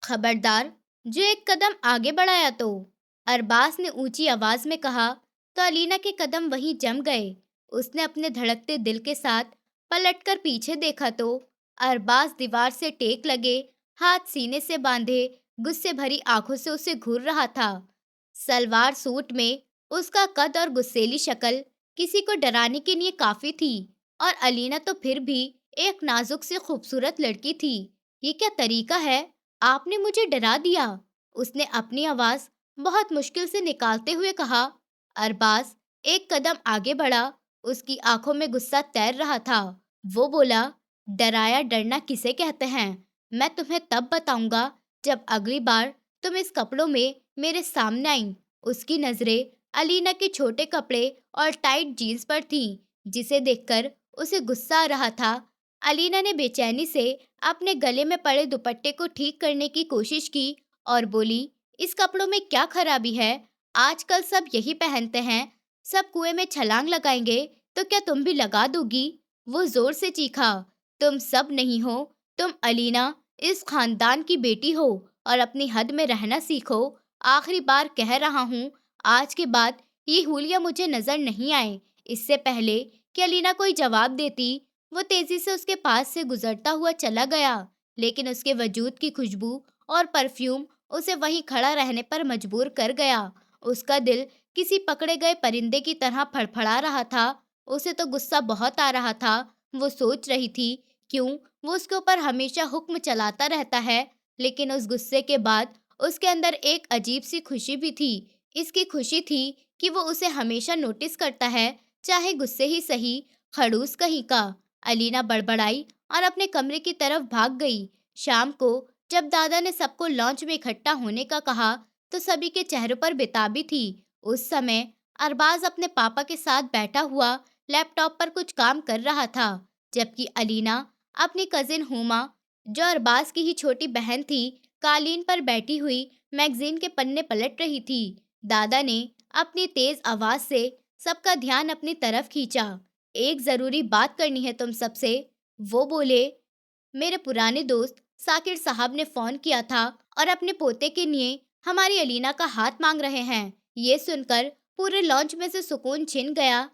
खबरदार, जो एक कदम आगे बढ़ाया तो, अरबाज ने ऊंची आवाज में कहा। तो अलीना के कदम वहीं जम गए। उसने अपने धड़कते दिल के साथ पलटकर पीछे देखा तो अरबाज दीवार से टेक लगे, हाथ सीने से बांधे, गुस्से भरी आंखों से उसे घूर रहा था। सलवार सूट में उसका कद और गुस्सेली शक्ल किसी को डराने के लिए काफी थी, और अलीना तो फिर भी एक नाजुक सी खूबसूरत लड़की थी। ये क्या तरीका है? आपने मुझे डरा दिया, उसने अपनी आवाज बहुत मुश्किल से निकालते हुए कहा। अरबाज एक कदम आगे बढ़ा, उसकी आंखों में गुस्सा तैर रहा था। वो बोला, डराया डरना किसे कहते हैं? मैं तुम्हें तब बताऊंगा जब अगली बार तुम इस कपड़ों में मेरे सामने आई। उसकी नजरें अलीना के छोटे कपड़े और टाइट जीन्स पर थीं, जिसे देखकर उसे गुस्सा आ रहा था। अलीना ने बेचैनी से अपने गले में पड़े दुपट्टे को ठीक करने की कोशिश की और बोली, इस कपड़ों में क्या खराबी है? आजकल सब यही पहनते हैं। सब कुएं में छलांग लगाएंगे, तो क्या तुम भी लगा दोगी? वो जोर से चीखा। तुम सब नहीं हो, तुम अलीना इस खानदान की बेटी हो, और अपनी हद में रहना सीखो। आखिरी बार कह रहा हूँ, आज के बाद ये हुलिया मुझे नजर नहीं आए। इससे पहले कि अलीना कोई जवाब देती, वो तेजी से उसके पास से गुजरता हुआ चला गया, लेकिन उसके वजूद की खुशबू और परफ्यूम उसे वहीं खड़ा रहने पर मजबूर कर गया। उसका दिल किसी पकड़े गए परिंदे की तरह फड़फड़ा रहा था। उसे तो गुस्सा बहुत आ रहा था। वो सोच रही थी, क्यों वो उसके ऊपर हमेशा हुक्म चलाता रहता है। लेकिन उस गुस्से के बाद उसके अंदर एक अजीब सी खुशी भी थी। इसकी खुशी थी कि वो उसे हमेशा नोटिस करता है, चाहे गुस्से ही सही, खड़ूस कहीं का। अलीना बड़बड़ाई और अपने कमरे की तरफ भाग गई। शाम को जब दादा ने सबको लॉन्च में इकट्ठा होने का कहा, तो सभी के चेहरों पर बेताबी थी। उस समय अरबाज अपने पापा के साथ बैठा हुआ लैपटॉप पर कुछ काम कर रहा था, जबकि अलीना अपनी कजिन हुमा, जो अरबाज की ही छोटी बहन थी, कालीन पर बैठी हुई मैगजीन के पन्ने पलट रही थी। दादा ने अपनी तेज आवाज से सबका ध्यान अपनी तरफ खींचा। एक जरूरी बात करनी है तुम सबसे, वो बोले। मेरे पुराने दोस्त साकिर साहब ने फोन किया था और अपने पोते के लिए हमारी अलीना का हाथ मांग रहे हैं। ये सुनकर पूरे लॉन्च में से सुकून छिन गया।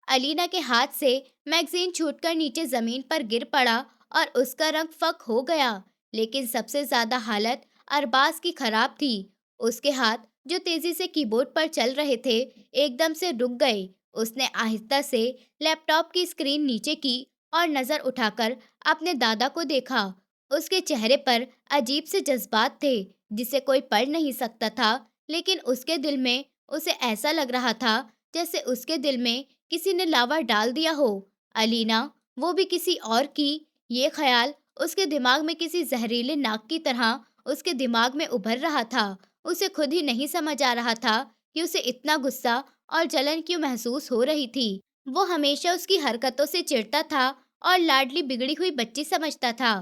अलीना के हाथ से मैगजीन छूटकर नीचे जमीन पर गिर पड़ा और उसका रंग फक हो गया। लेकिन सबसे ज्यादा हालत अरबाज की खराब थी। उसके हाथ, जो तेजी से कीबोर्ड पर चल रहे थे, एकदम से रुक गए। उसने आहिस्ता से लैपटॉप की स्क्रीन नीचे की और नजर उठाकर अपने दादा को देखा। उसके चेहरे पर अजीब से जज्बात थे, जिसे कोई पढ़ नहीं सकता था, लेकिन उसके दिल में उसे ऐसा लग रहा था जैसे उसके दिल में किसी ने लावा डाल दिया हो। अलीना, वो भी किसी और की। ये ख्याल उसके दिमाग में किसी जहरीले नाग की तरह उसके दिमाग में उभर रहा था। उसे खुद ही नहीं समझ आ रहा था कि उसे इतना गुस्सा और जलन क्यों महसूस हो रही थी। वो हमेशा उसकी हरकतों से चिढ़ता था और लाडली बिगड़ी हुई बच्ची समझता था,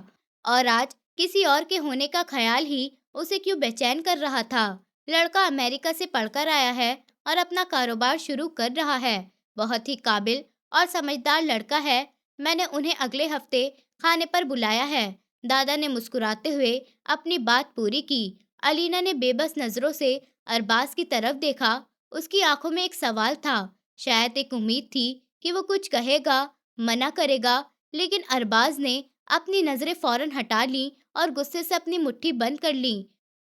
और आज किसी और के होने का ख्याल ही उसे क्यों बेचैन कर रहा था। लड़का अमेरिका से पढ़कर आया है और अपना कारोबार शुरू कर रहा है। बहुत ही काबिल और समझदार लड़का है। मैंने उन्हें अगले हफ्ते खाने पर बुलाया है। दादा ने मुस्कुराते हुए अपनी बात पूरी की। अलीना ने बेबस नजरों से अरबाज की तरफ देखा। उसकी आंखों में एक सवाल था, शायद एक उम्मीद थी कि वो कुछ कहेगा, मना करेगा। लेकिन अरबाज ने अपनी नजरें फौरन हटा ली और गुस्से से अपनी मुट्ठी बंद कर ली।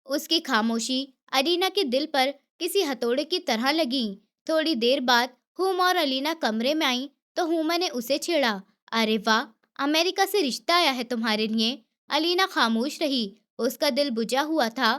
उसकी खामोशी अलीना के दिल पर किसी हथौड़े की तरह लगी। थोड़ी देर बाद हुमा और अलीना कमरे में आई तो हुमा ने उसे छेड़ा। अरे वाह, अमेरिका से रिश्ता आया है तुम्हारे लिए। अलीना खामोश रही, उसका दिल बुझा हुआ था।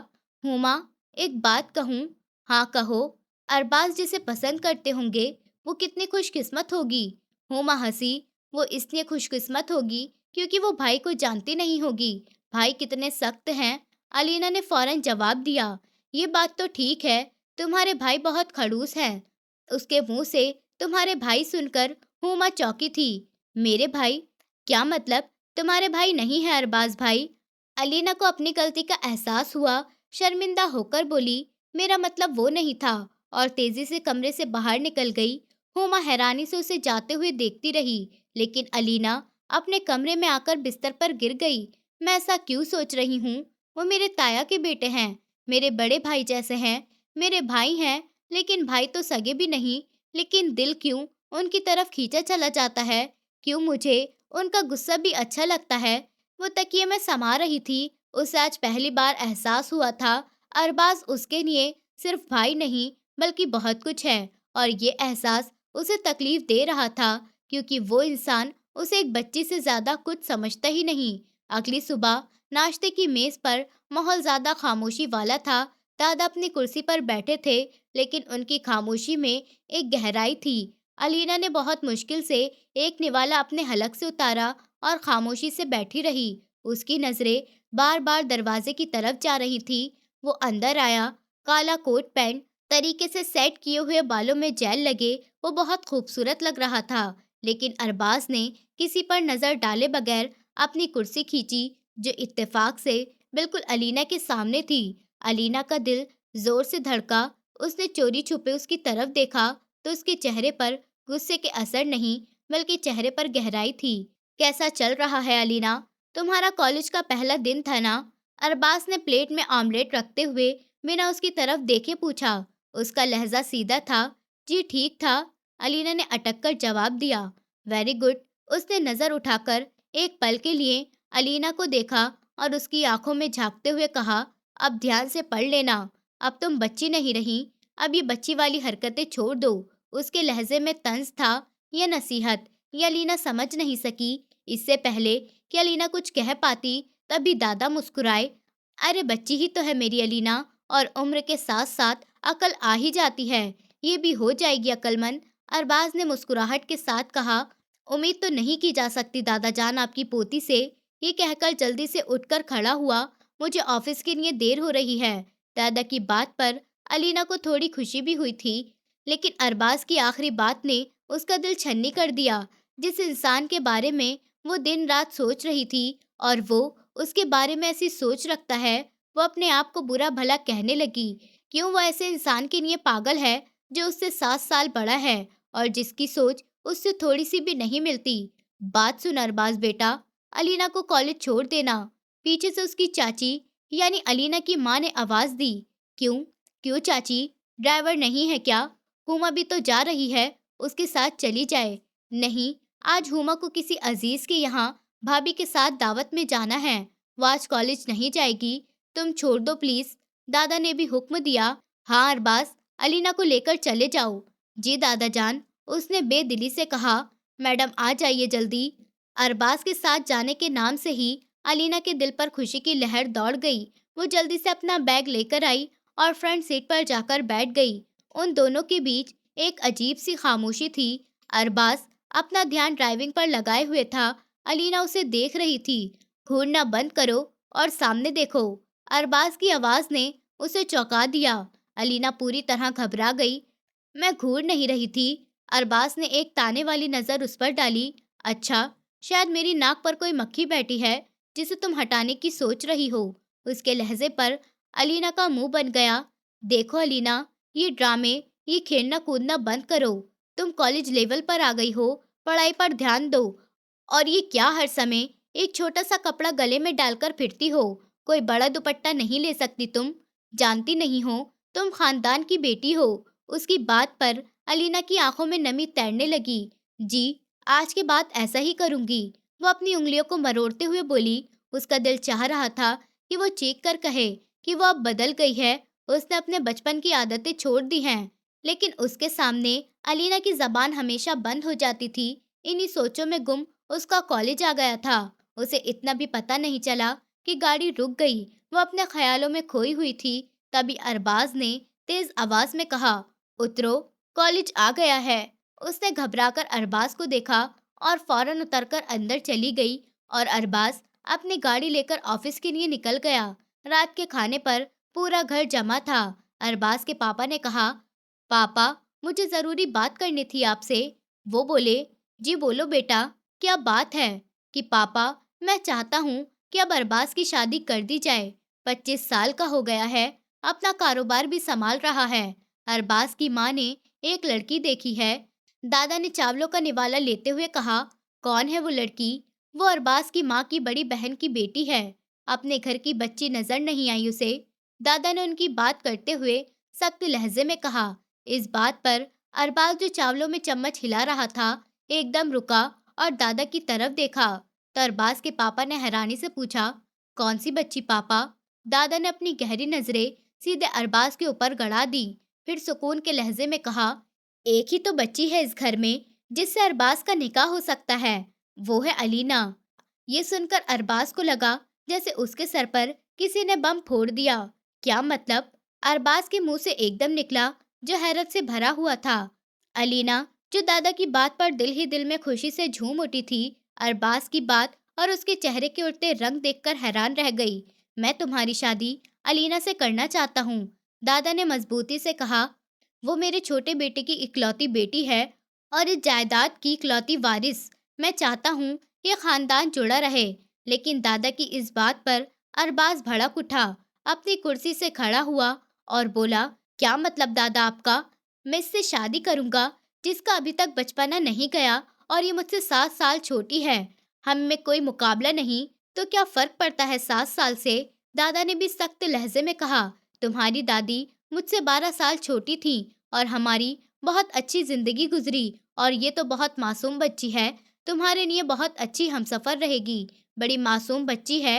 हुमा, एक बात कहूँ? हाँ कहो। अरबाज जिसे पसंद करते होंगे, वो कितनी खुशकिस्मत होगी। हुमा हंसी। वो इसलिए खुशकिस्मत होगी क्योंकि वो भाई को जानती नहीं होगी। भाई कितने सख्त हैं। अलीना ने फौरन जवाब दिया। ये बात तो ठीक है, तुम्हारे भाई बहुत खड़ूस हैं। उसके मुंह से तुम्हारे भाई सुनकर हुमा चौंकी थी। मेरे भाई? क्या मतलब? तुम्हारे भाई नहीं है अरबाज भाई? अलीना को अपनी गलती का एहसास हुआ। शर्मिंदा होकर बोली, मेरा मतलब वो नहीं था, और तेजी से कमरे से बाहर निकल गई। हुमा हैरानी से उसे जाते हुए देखती रही, लेकिन अलीना अपने कमरे में आकर बिस्तर पर गिर गई। मैं ऐसा क्यों सोच रही हूँ? वो मेरे ताया के बेटे हैं, मेरे बड़े भाई जैसे हैं। मेरे भाई हैं, लेकिन भाई तो सगे भी नहीं। लेकिन दिल क्यों उनकी तरफ खींचा चला जाता है? क्यों मुझे उनका गुस्सा भी अच्छा लगता है? वो तकिए में समा रही थी, उसे आज पहली बार एहसास हुआ था, अरबाज उसके लिए सिर्फ भाई नहीं, बल्कि बहुत कुछ है। और ये एहसास उसे तकलीफ दे रहा था, क्योंकि वो इंसान उसे एक बच्ची से ज्यादा कुछ समझता ही नहीं। अगली सुबह नाश्ते की मेज पर माहौल ज्यादा खामोशी वाला था। दादा अपनी कुर्सी पर बैठे थे, लेकिन उनकी खामोशी में एक गहराई थी। अलीना ने बहुत मुश्किल से एक निवाला अपने हलक से उतारा और खामोशी से बैठी रही। उसकी नजरें बार बार दरवाजे की तरफ जा रही थी। वो अंदर आया, काला कोट पैंट, तरीके से सेट किए हुए बालों में जेल लगे, वो बहुत खूबसूरत लग रहा था। लेकिन अरबाज ने किसी पर नजर डाले बगैर अपनी कुर्सी खींची, जो इत्तेफाक से बिल्कुल अलीना के सामने थी। अलीना का दिल जोर से धड़का। उसने चोरी छुपे उसकी तरफ देखा, तो उसके चेहरे पर गुस्से के असर नहीं, बल्कि चेहरे पर गहराई थी। कैसा चल रहा है अलीना? तुम्हारा कॉलेज का पहला दिन था ना? अरबाज ने प्लेट में ऑमलेट रखते हुए बिना उसकी तरफ देखे पूछा। उसका लहजा सीधा था। जी ठीक था, अलीना ने अटक कर जवाब दिया। Very good. उसने नजर उठाकर एक पल के लिए अलीना को देखा और उसकी आंखों में झांकते हुए कहा, अब ध्यान से पढ़ लेना। अब तुम बच्ची नहीं रही। अब ये बच्ची वाली हरकतें छोड़ दो। उसके लहजे में तंज था या नसीहत, ये अलीना समझ नहीं सकी। इससे पहले कि अलीना कुछ कह पाती, तभी दादा मुस्कुराए। अरे बच्ची ही तो है मेरी अलीना, और उम्र के साथ साथ अकल आ ही जाती है। ये भी हो जाएगी अक्लमंद। अरबाज ने मुस्कुराहट के साथ कहा। उम्मीद तो नहीं की जा सकती दादा जान आपकी पोती से। ये कहकर जल्दी से उठकर खड़ा हुआ। मुझे ऑफिस के लिए देर हो रही है। दादा की बात पर अलीना को थोड़ी खुशी भी हुई थी, लेकिन अरबाज की आखिरी बात ने उसका दिल छन्नी कर दिया। जिस इंसान के बारे में वो दिन रात सोच रही थी, और वो उसके बारे में ऐसी सोच रखता है, वो अपने आप को बुरा भला कहने लगी। क्यों वो ऐसे इंसान के लिए पागल है, जो उससे 7 साल बड़ा है और जिसकी सोच उससे थोड़ी सी भी नहीं मिलती। बात सुन अरबाज बेटा, अलीना को कॉलेज छोड़ देना। पीछे से उसकी चाची यानी अलीना की माँ ने आवाज दी। क्यों? क्यों चाची? ड्राइवर नहीं है क्या? हुमा भी तो जा रही है, उसके साथ चली जाए। नहीं, आज हुमा को किसी अजीज के यहाँ भाभी के साथ दावत में जाना है। वो आज कॉलेज नहीं जाएगी। तुम छोड़ दो प्लीज। दादा ने भी हुक्म दिया। हाँ अरबाज, अलीना को लेकर चले जाओ। जी दादा जान, उसने बेदिली से कहा। मैडम आ जाइए जल्दी। अरबाज के साथ जाने के नाम से ही अलीना के दिल पर खुशी की लहर दौड़ गई। वो जल्दी से अपना बैग लेकर आई और फ्रंट सीट पर जाकर बैठ गई। उन दोनों के बीच एक अजीब सी खामोशी थी। अरबाज अपना ध्यान ड्राइविंग पर लगाए हुए था। अलीना उसे देख रही थी। घूरना बंद करो और सामने देखो। अरबाज की आवाज ने उसे चौंका दिया। अलीना पूरी तरह घबरा गई। मैं घूर नहीं रही थी। अरबाज ने एक ताने वाली नजर उस पर डाली। अच्छा, शायद मेरी नाक पर कोई मक्खी बैठी है, जिसे तुम हटाने की सोच रही हो। उसके लहजे पर अलीना का मुंह बन गया। देखो अलीना, ये ड्रामे, ये खेलना कूदना बंद करो। तुम कॉलेज लेवल पर आ गई हो, पढ़ाई पर ध्यान दो। और ये क्या हर समय एक छोटा सा कपड़ा गले में डालकर फिरती हो? कोई बड़ा दुपट्टा नहीं ले सकती तुम? जानती नहीं हो तुम खानदान की बेटी हो? उसकी बात पर अलीना की आंखों में नमी तैरने लगी। जी, आज के बाद ऐसा ही करूंगी। वो अपनी उंगलियों को मरोड़ते हुए बोली। उसका दिल चाह रहा था कि वो चीख कर कहे कि वो अब बदल गई है, उसने अपने बचपन की आदतें छोड़ दी हैं। लेकिन उसके सामने अलीना की जबान हमेशा बंद हो जाती थी। इन्हीं सोचों में गुम उसका कॉलेज आ गया था। उसे इतना भी पता नहीं चला कि गाड़ी रुक गई। वो अपने ख्यालों में खोई हुई थी। तभी अरबाज ने तेज आवाज में कहा, उतरो, कॉलेज आ गया है। उसने घबराकर अरबाज को देखा और फौरन उतरकर अंदर चली गई। और अरबाज अपनी गाड़ी लेकर ऑफिस के लिए निकल गया। रात के खाने पर पूरा घर जमा था। अरबाज के पापा ने कहा, पापा, मुझे जरूरी बात करनी थी आपसे। वो बोले, जी बोलो बेटा, क्या बात है? कि पापा, मैं चाहता हूँ कि अब अरबाज की शादी कर दी जाए। 25 साल का हो गया है, अपना कारोबार भी संभाल रहा है। अरबाज की माँ ने एक लड़की देखी है। दादा ने चावलों का निवाला लेते हुए कहा, कौन है वो लड़की? वो अरबाज की माँ की बड़ी बहन की बेटी है। अपने घर की बच्ची नजर नहीं आई उसे। दादा ने उनकी बात करते हुए सख्त लहजे में कहा। इस बात पर अरबाज जो चावलों में चम्मच हिला रहा था, एकदम रुका और दादा की तरफ देखा। तो अरबाज के पापा ने हैरानी से पूछा, कौन सी बच्ची पापा? दादा ने अपनी गहरी नजरें सीधे अरबाज के ऊपर गड़ा दी, फिर सुकून के लहजे में कहा, एक ही तो बच्ची है इस घर में जिससे अरबाज का निकाह हो सकता है, वो है अलीना। ये सुनकर अरबाज को लगा जैसे उसके सर पर किसी ने बम फोड़ दिया। क्या मतलब? अरबाज के मुंह से एकदम निकला, जो हैरत से भरा हुआ था। अलीना, जो दादा की बात पर दिल ही दिल में खुशी से झूम उठी थी, अरबाज की बात और उसके चेहरे के उठते रंग देखकर हैरान रह गई। मैं तुम्हारी शादी अलीना से करना चाहता हूँ, दादा ने मजबूती से कहा। वो मेरे छोटे बेटे की इकलौती बेटी है और इस जायदाद की इकलौती वारिस। मैं चाहता हूँ ये खानदान जुड़ा रहे। लेकिन दादा की इस बात पर अरबाज भड़क उठा, अपनी कुर्सी से खड़ा हुआ और बोला, क्या मतलब दादा आपका? मैं इससे शादी करूंगा जिसका अभी तक बचपना नहीं गया और ये मुझसे 7 साल छोटी है। हम में कोई मुकाबला नहीं, तो क्या फर्क पड़ता है 7 साल से? दादा ने भी सख्त लहजे में कहा, तुम्हारी दादी मुझसे 12 साल छोटी थी और हमारी बहुत अच्छी जिंदगी गुजरी, और ये तो बहुत मासूम बच्ची है, तुम्हारे लिए बहुत अच्छी हमसफर रहेगी, बड़ी मासूम बच्ची है।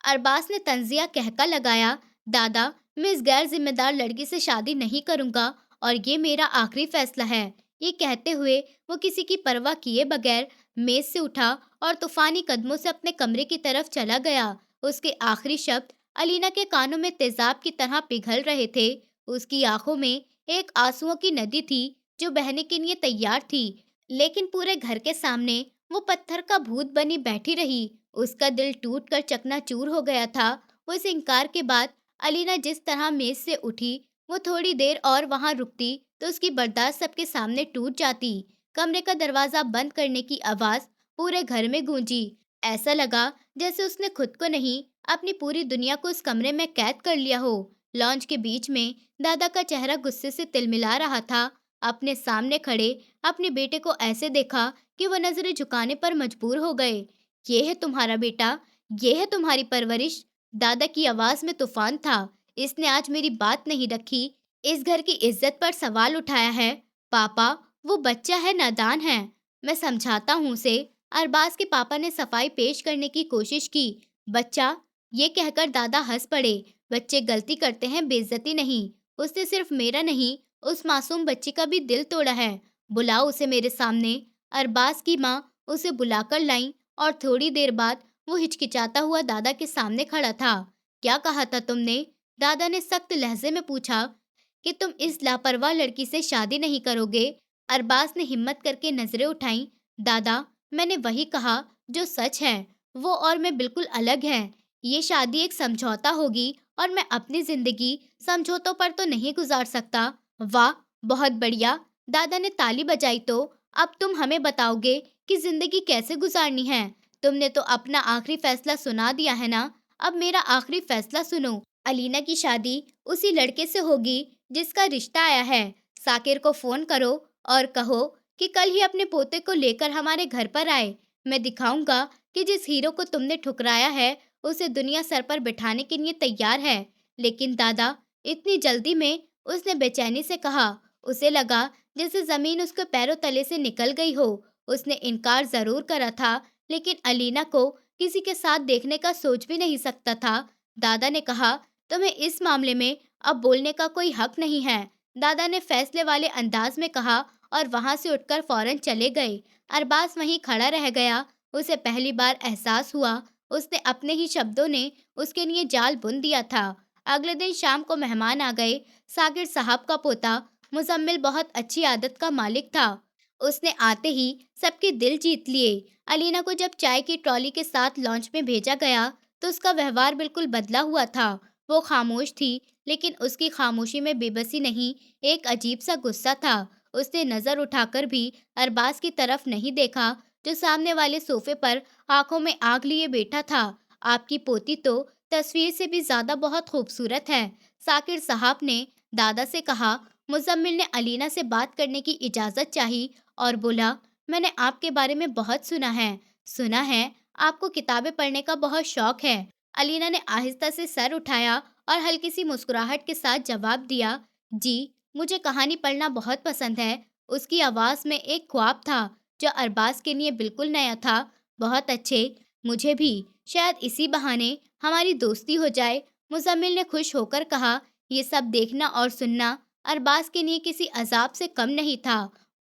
अरबाज ने तंजिया कहका लगाया, दादा, मैं इस गैर जिम्मेदार लड़की से शादी नहीं करूंगा और ये मेरा आखिरी फैसला है। ये कहते हुए वो किसी की परवाह किए बगैर मेज से उठा और तूफानी कदमों से अपने कमरे की तरफ चला गया। उसके आखिरी शब्द अलीना के कानों में तेजाब की तरह पिघल रहे थे। उसकी आंखों में एक आंसुओं की नदी थी जो बहने के लिए तैयार थी, लेकिन पूरे घर के सामने वो पत्थर का भूत बनी बैठी रही। उसका दिल टूटकर चकनाचूर हो गया था। वो इस इनकार के बाद अलीना जिस तरह मेज से उठी, वो थोड़ी देर और वहां रुकती तो उसकी बर्दाश्त सबके सामने टूट जाती। कमरे का दरवाजा बंद करने की आवाज पूरे घर में गूंजी। ऐसा लगा जैसे उसने खुद को नहीं, अपनी पूरी दुनिया को उस कमरे में कैद कर लिया हो। लॉन्च के बीच में दादा का चेहरा गुस्से से तिलमिला रहा था। अपने सामने खड़े अपने बेटे को ऐसे देखा कि वो नजरें झुकाने पर मजबूर हो गए। ये है तुम्हारा बेटा, ये है तुम्हारी परवरिश। दादा की आवाज में तूफान था। इसने आज मेरी बात नहीं रखी, इस घर की इज्जत पर सवाल उठाया है। पापा, वो बच्चा है, नादान है, मैं समझाता हूँ उसे। अरबाज के पापा ने सफाई पेश करने की कोशिश की। बच्चा, ये कहकर दादा हंस पड़े। बच्चे गलती करते हैं, बेइज्जती नहीं। उसने सिर्फ मेरा नहीं, उस मासूम बच्ची का भी दिल तोड़ा है। बुलाओ उसे मेरे सामने। अरबाज की माँ उसे बुलाकर लाई और थोड़ी देर बाद वो हिचकिचाता हुआ दादा के सामने खड़ा था। क्या कहा था तुमने? दादा ने सख्त लहजे में पूछा। कि तुम इस लापरवाह लड़की से शादी नहीं करोगे। अरबाज ने हिम्मत करके नजरें उठाईं। दादा, मैंने वही कहा जो सच है। वो और मैं बिल्कुल अलग हैं। ये शादी एक समझौता होगी और मैं अपनी जिंदगी समझौतों पर तो नहीं गुजार सकता। वाह, बहुत बढ़िया। दादा ने ताली बजाई। तो अब तुम हमें बताओगे कि जिंदगी कैसे गुजारनी है। तुमने तो अपना आखिरी फैसला सुना दिया है ना। अब मेरा आखिरी फैसला सुनो। अलीना की शादी उसी लड़के से होगी जिसका रिश्ता आया है। साकिर को फोन करो और कहो कि कल ही अपने पोते को लेकर हमारे घर पर आए। मैं दिखाऊंगा कि जिस हीरो को तुमने ठुकराया है, उसे दुनिया सर पर बिठाने के लिए तैयार है। लेकिन दादा, इतनी जल्दी में? उसने बेचैनी से कहा। उसे लगा जैसे जमीन उसके पैरों तले से निकल गई हो। उसने इनकार जरूर करा था, लेकिन अलीना को किसी के साथ देखने का सोच भी नहीं सकता था। दादा ने कहा, तुम्हें इस मामले में अब बोलने का कोई हक नहीं है। दादा ने फैसले वाले अंदाज में कहा और वहां से उठकर फौरन चले गए। अरबाज वहीं खड़ा रह गया। उसे पहली बार एहसास हुआ उसने अपने ही शब्दों ने उसके लिए जाल बुन दिया था। अगले दिन शाम को मेहमान आ गए। साकिर साहब का पोता मुजम्मिल बहुत अच्छी आदत का मालिक था। उसने आते ही सबके दिल जीत लिए। अलीना को जब चाय की ट्रॉली के साथ लॉन्च में भेजा गया तो उसका व्यवहार बिल्कुल बदला हुआ था। वो खामोश थी, लेकिन उसकी खामोशी में बेबसी नहीं, एक अजीब सा गुस्सा था। उसने नजर उठाकर भी अरबाज की तरफ नहीं देखा, जो सामने वाले सोफे पर आंखों में आग लिए बैठा था। आपकी पोती तो तस्वीर से भी ज्यादा बहुत खूबसूरत है, साकिर साहब ने दादा से कहा। मुजम्मिल ने अलीना से बात करने की इजाजत चाही और बोला, मैंने आपके बारे में बहुत सुना है। आपको किताबें पढ़ने का बहुत शौक है। अलीना ने आहिस्ता से सर उठाया और हल्की सी मुस्कुराहट के साथ जवाब दिया, जी, मुझे कहानी पढ़ना बहुत पसंद है। उसकी आवाज़ में एक ख्वाब था जो अरबाज के लिए बिल्कुल नया था। बहुत अच्छे, मुझे भी। शायद इसी बहाने हमारी दोस्ती हो जाए। मुजम्मिल ने खुश होकर कहा। ये सब देखना और सुनना अरबाज के लिए किसी अजाब से कम नहीं था।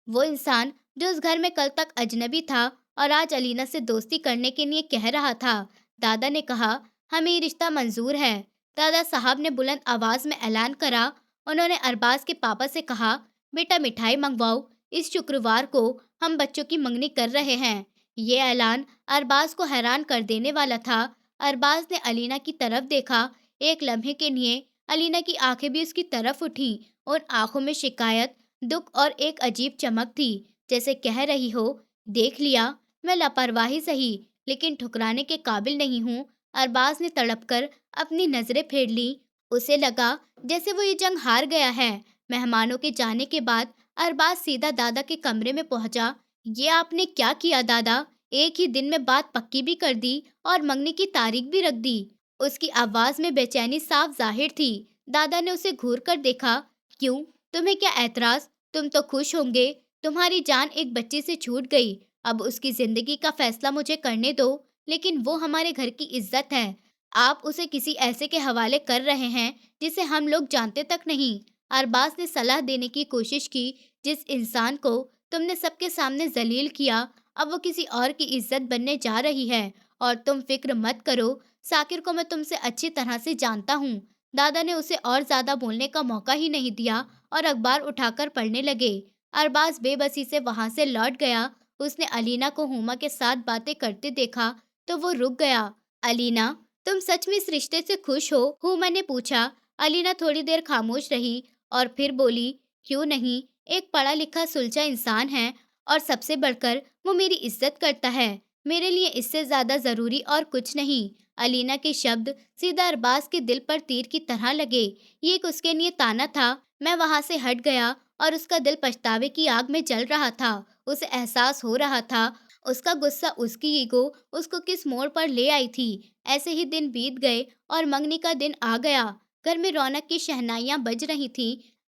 वो इंसान जो उस घर में कल तक अजनबी था और आज अलीना से दोस्ती करने के लिए कह रहा था। दादा ने कहा, हमें ये रिश्ता मंजूर है। दादा साहब ने बुलंद आवाज में ऐलान करा। उन्होंने अरबाज के पापा से कहा, बेटा मिठाई मंगवाओ, इस शुक्रवार को हम बच्चों की मंगनी कर रहे हैं। ये ऐलान अरबाज को हैरान कर देने वाला था। अरबाज ने अलीना की तरफ देखा। एक लम्हे के लिए अलीना की आंखें भी उसकी तरफ उठी। उन आंखों में शिकायत, दुख और एक अजीब चमक थी, जैसे कह रही हो, देख लिया, मैं लापरवाही सही लेकिन ठुकराने के काबिल नहीं हूँ। अरबाज ने तड़पकर अपनी नजरें फेर ली। उसे लगा जैसे वो ये जंग हार गया है। मेहमानों के जाने के बाद अरबाज सीधा दादा के कमरे में पहुंचा। ये आपने क्या किया दादा? एक ही दिन में बात पक्की भी कर दी और मंगनी की तारीख भी रख दी। उसकी आवाज में बेचैनी साफ जाहिर थी। दादा ने उसे घूर कर देखा। क्यों, तुम्हें क्या ऐतराज? तुम तो खुश होंगे, तुम्हारी जान एक बच्चे से छूट गई। अब उसकी जिंदगी का फैसला मुझे करने दो, लेकिन वो हमारे घर की इज्जत है। आप उसे किसी ऐसे के हवाले कर रहे हैं जिसे हम लोग जानते तक नहीं। अरबाज ने सलाह देने की कोशिश की। जिस इंसान को तुमने सबके सामने जलील किया, अब वो किसी और की इज्जत बनने जा रही है। और तुम फिक्र मत करो, साकिर को मैं तुमसे अच्छी तरह से जानता हूँ। दादा ने उसे और ज्यादा बोलने का मौका ही नहीं दिया और अखबार उठाकर पढ़ने लगे। अरबाज बेबसी से वहां से लौट गया। उसने अलीना को हुमा के साथ बातें करते देखा तो वो रुक गया। अलीना, तुम सच में इस रिश्ते से खुश हो? हुमा ने पूछा। अलीना थोड़ी देर खामोश रही और फिर बोली, क्यों नहीं, एक पढ़ा लिखा सुलझा इंसान है और सबसे बढ़कर वो मेरी इज्जत करता है। मेरे लिए इससे ज्यादा जरूरी और कुछ नहीं। अलीना के शब्द सीधा अरबाज के दिल पर तीर की तरह लगे। ये एक उसके लिए ताना था। मैं वहां से हट गया और उसका दिल पछतावे की आग में जल रहा था। उसे एहसास हो रहा था उसका गुस्सा, उसकी ईगो उसको किस मोड़ पर ले आई थी। ऐसे ही दिन बीत गए और मंगनी का दिन आ गया। घर में रौनक की शहनाइयां बज रही थी,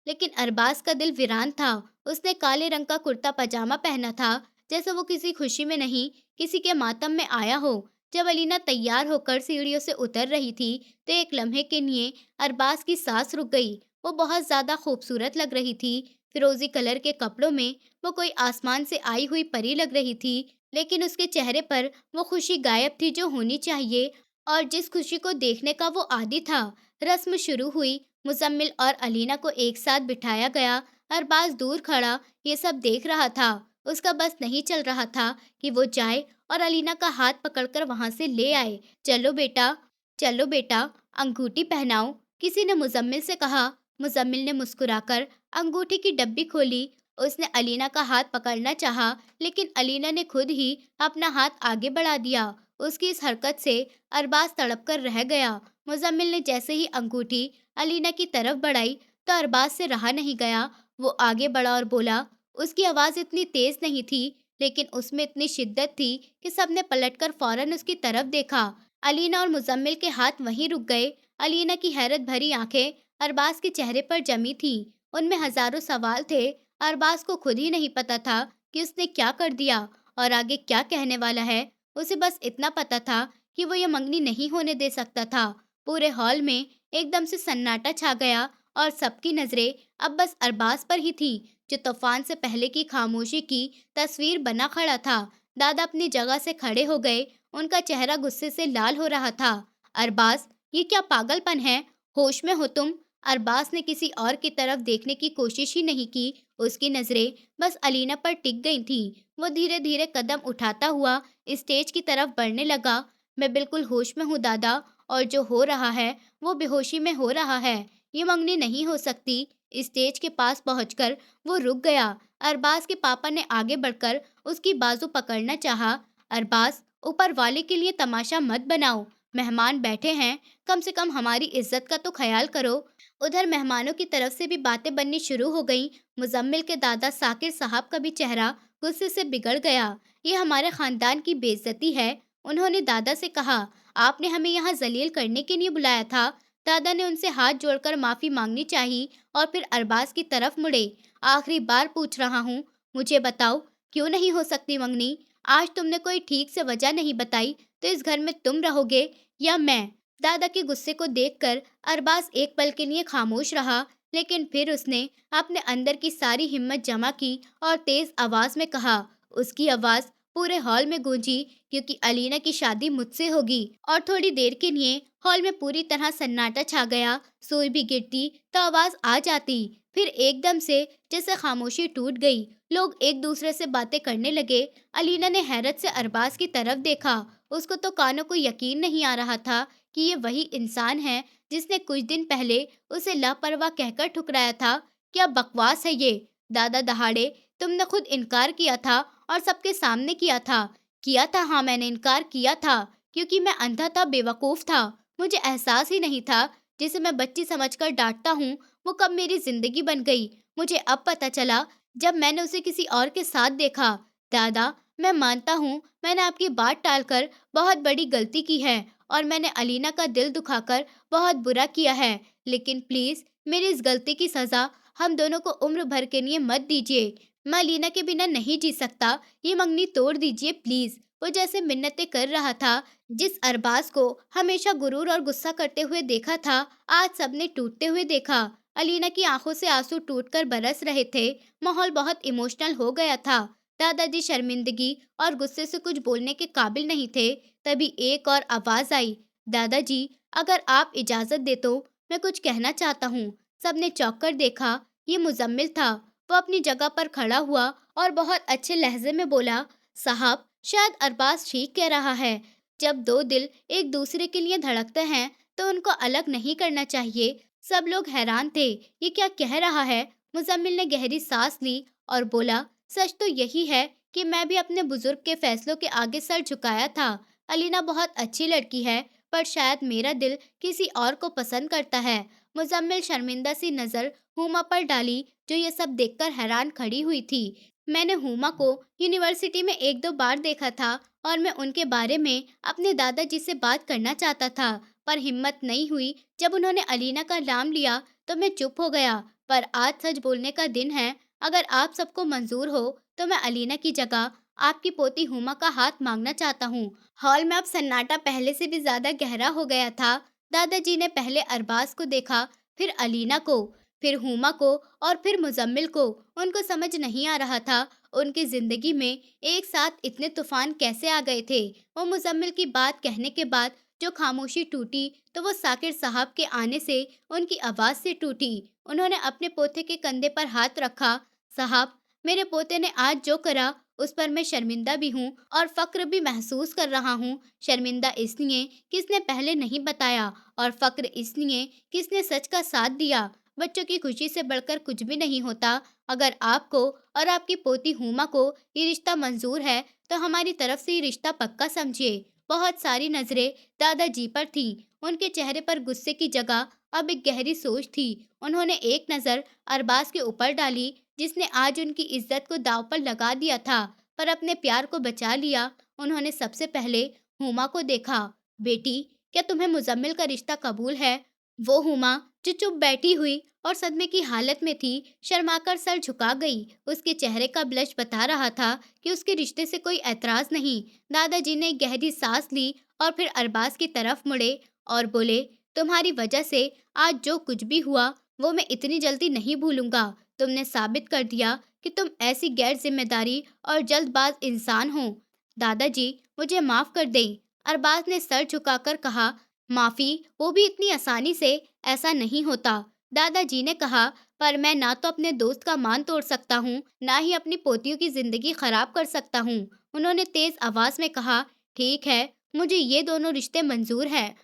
लेकिन अरबाज का दिल वीरान था। उसने काले रंग का कुर्ता पजामा पहना था, जैसे वो किसी खुशी में नहीं, किसी के मातम में आया हो। जब अलीना तैयार होकर सीढ़ियों से उतर रही थी तो एक लम्हे के लिए अरबाज की सांस रुक गई। वो बहुत ज्यादा खूबसूरत लग रही थी। फिरोजी कलर के कपड़ों में वो कोई आसमान से आई हुई परी लग रही थी, लेकिन उसके चेहरे पर वो खुशी गायब थी जो होनी चाहिए और जिस खुशी को देखने का वो आदी था। रस्म शुरू हुई। मुजम्मिल और अलीना को एक साथ बिठाया गया। अरबाज दूर खड़ा ये सब देख रहा था। उसका बस नहीं चल रहा था कि वो जाए और अलीना का हाथ पकड़कर वहां से ले आए। चलो बेटा, चलो बेटा, अंगूठी पहनाओ, किसी ने मुजम्मिल से कहा। मुजम्मिल ने मुस्कुराकर अंगूठी की डब्बी खोली। उसने अलीना का हाथ पकड़ना चाहा, लेकिन अलीना ने खुद ही अपना हाथ आगे बढ़ा दिया। उसकी इस हरकत से अरबाज तड़प कर रह गया। मुजम्मिल ने जैसे ही अंगूठी अलीना की तरफ बढ़ाई तो अरबाज से रहा नहीं गया। वो आगे बढ़ा और बोला। उसकी आवाज़ इतनी तेज नहीं थी, लेकिन उसमें इतनी शिद्दत थी कि सबने पलटकर फौरन उसकी तरफ देखा। अलीना और मुजम्मिल के हाथ वहीं रुक गए। अलीना की हैरत भरी आंखें अरबाज के चेहरे पर जमी थीं। उनमें हजारों सवाल थे। अरबाज को खुद ही नहीं पता था कि उसने क्या कर दिया और आगे क्या कहने वाला है। उसे बस इतना पता था कि वो ये मंगनी नहीं होने दे सकता था। पूरे हॉल में एकदम से सन्नाटा छा गया और सबकी नजरें अब बस अरबाज पर ही थी, जो तूफान से पहले की खामोशी की तस्वीर बना खड़ा था। दादा अपनी जगह से खड़े हो गए। उनका चेहरा गुस्से से लाल हो रहा था। अरबाज, ये क्या पागलपन है? होश में हो तुम? अरबाज ने किसी और की तरफ देखने की कोशिश ही नहीं की। उसकी नजरें बस अलीना पर टिक गई थीं। वो धीरे धीरे कदम उठाता हुआ स्टेज की तरफ बढ़ने लगा। मैं बिल्कुल होश में हूँ दादा, और जो हो रहा है वो बेहोशी में हो रहा है। ये मंगनी नहीं हो सकती। स्टेज के पास पहुंचकर वो रुक गया। अरबाज के पापा ने आगे बढ़कर उसकी बाजू पकड़ना चाहा। अरबाज, ऊपर वाले के लिए तमाशा मत बनाओ। मेहमान बैठे हैं, कम से कम हमारी इज्जत का तो ख्याल करो। उधर मेहमानों की तरफ से भी बातें बननी शुरू हो गईं। मुजम्मिल के दादा साकिर साहब का भी चेहरा गुस्से से बिगड़ गया। ये हमारे खानदान की बेइज्जती है, उन्होंने दादा से कहा। आपने हमें यहाँ जलील करने के लिए बुलाया था। दादा ने उनसे हाथ जोड़कर माफी मांगनी चाहिए और फिर अरबाज की तरफ मुड़े। आखिरी बार पूछ रहा हूँ, मुझे बताओ, क्यों नहीं हो सकती मंगनी? आज तुमने कोई ठीक से वजह नहीं बताई, तो इस घर में तुम रहोगे या मैं? दादा के गुस्से को देखकर अरबाज एक पल के लिए खामोश रहा, लेकिन फिर उसने अपने अंदर की सारी हिम्मत जमा की और तेज आवाज में कहा। उसकी आवाज पूरे हॉल में गूंजी, क्योंकि अलीना की शादी मुझसे होगी। और थोड़ी देर के लिए हॉल में पूरी तरह सन्नाटा छा गया। सुई भी गिरती तो आवाज आ जाती, फिर एकदम से जैसे खामोशी टूट गई। लोग एक दूसरे से बातें करने लगे। अलीना ने हैरत से अरबाज की तरफ देखा। उसको तो कानों को यकीन नहीं आ रहा था कि ये वही इंसान है जिसने कुछ दिन पहले उसे लापरवाह कहकर ठुकराया था। क्या बकवास है ये? दादा दहाड़े, तुमने खुद इनकार किया था और सबके सामने किया था। किया था, हाँ मैंने इनकार किया था, क्योंकि मैं अंधा था, बेवकूफ था। मुझे एहसास ही नहीं था जिसे मैं बच्ची समझकर डांटता हूँ वो कब मेरी जिंदगी बन गई। मुझे अब पता चला जब मैंने उसे किसी और के साथ देखा। दादा, मैं मानता हूँ मैंने आपकी बात टालकर बहुत बड़ी गलती की है और मैंने अलीना का दिल दुखाकर बहुत बुरा किया है, लेकिन प्लीज मेरी इस गलती की सजा हम दोनों को उम्र भर के लिए मत दीजिए। मैं अलीना के बिना नहीं जी सकता। ये मंगनी तोड़ दीजिए प्लीज। वो जैसे मिन्नतें कर रहा था। जिस अरबाज को हमेशा गुरूर और गुस्सा करते हुए देखा था, आज सबने टूटते हुए देखा। अलीना की आंखों से आंसू टूटकर बरस रहे थे। माहौल बहुत इमोशनल हो गया था। दादाजी शर्मिंदगी और गुस्से से कुछ बोलने के काबिल नहीं थे। तभी एक और आवाज आई, दादाजी, अगर आप इजाजत दे तो मैं कुछ कहना चाहता हूँ। सबने चौंक कर देखा। ये मुजम्मिल था। वो अपनी जगह पर खड़ा हुआ और बहुत अच्छे लहजे में बोला, साहब, शायद अरबाज ठीक कह रहा है। जब दो दिल एक दूसरे के लिए धड़कते हैं तो उनको अलग नहीं करना चाहिए। सब लोग हैरान थे, ये क्या कह रहा है? मुजम्मिल ने गहरी सांस ली और बोला, सच तो यही है कि मैं भी अपने बुजुर्ग के फैसलों के आगे सर झुकाया था। अलीना बहुत अच्छी लड़की है, पर शायद मेरा दिल किसी और को पसंद करता है। मुजम्मिल शर्मिंदा सी नजर हुमा पर डाली, जो ये सब देखकर हैरान खड़ी हुई थी। मैंने हुमा को यूनिवर्सिटी में एक दो बार देखा था और मैं उनके बारे में अपने दादाजी से बात करना चाहता था, पर हिम्मत नहीं हुई। जब उन्होंने अलीना का नाम लिया तो मैं चुप हो गया। पर आज सच बोलने का दिन है। अगर आप सबको मंजूर हो तो मैं अलीना की जगह आपकी पोती हुमा का हाथ मांगना चाहता हूँ। हॉल में अब सन्नाटा पहले से भी ज्यादा गहरा हो गया था। दादाजी ने पहले अरबाज को देखा, फिर अलीना को, फिर हुमा को और फिर मुजम्मिल को। उनको समझ नहीं आ रहा था उनकी जिंदगी में एक साथ इतने तूफान कैसे आ गए थे। वो मुजम्मिल की बात कहने के बाद जो खामोशी टूटी, तो वो साकिर साहब के आने से उनकी आवाज से टूटी। उन्होंने अपने पोते के कंधे पर हाथ रखा। साहब, मेरे पोते ने आज जो करा उस पर मैं शर्मिंदा भी हूँ और फक्र भी महसूस कर रहा हूँ। शर्मिंदा इसलिए कि इसने पहले नहीं बताया, और फक्र इसलिए कि इसने सच का साथ दिया। बच्चों की खुशी से बढ़कर कुछ भी नहीं होता। अगर आपको और आपकी पोती हुमा को ये रिश्ता मंजूर है तो हमारी तरफ से ये रिश्ता पक्का समझिए। बहुत सारी नजरें दादाजी पर थीं। उनके चेहरे पर गुस्से की जगह अब एक गहरी सोच थी। उन्होंने एक नजर अरबाज के ऊपर डाली, जिसने आज उनकी इज्जत को दांव पर लगा दिया था, पर अपने प्यार को बचा लिया। उन्होंने सबसे पहले हुमा को देखा। बेटी, क्या तुम्हें मुजम्मिल का रिश्ता कबूल है? वो हुमा जो चुप बैठी हुई और सदमे की हालत में थी, शर्माकर सर झुका गई। उसके चेहरे का ब्लश बता रहा था कि उसके रिश्ते से कोई ऐतराज नहीं। दादाजी ने एक गहरी सांस ली और फिर अरबाज की तरफ मुड़े और बोले, तुम्हारी वजह से आज जो कुछ भी हुआ वो मैं इतनी जल्दी नहीं भूलूंगा। तुमने साबित कर दिया कि तुम ऐसी गैर जिम्मेदारी और जल्दबाज इंसान हो। दादाजी, मुझे माफ कर दें। अरबाज ने सर झुकाकर कहा। माफी? वो भी इतनी आसानी से? ऐसा नहीं होता। दादाजी ने कहा, पर मैं ना तो अपने दोस्त का मान तोड़ सकता हूँ, ना ही अपनी पोतियों की जिंदगी खराब कर सकता हूँ। उन्होंने तेज आवाज में कहा, ठीक है, मुझे ये दोनों रिश्ते मंजूर है।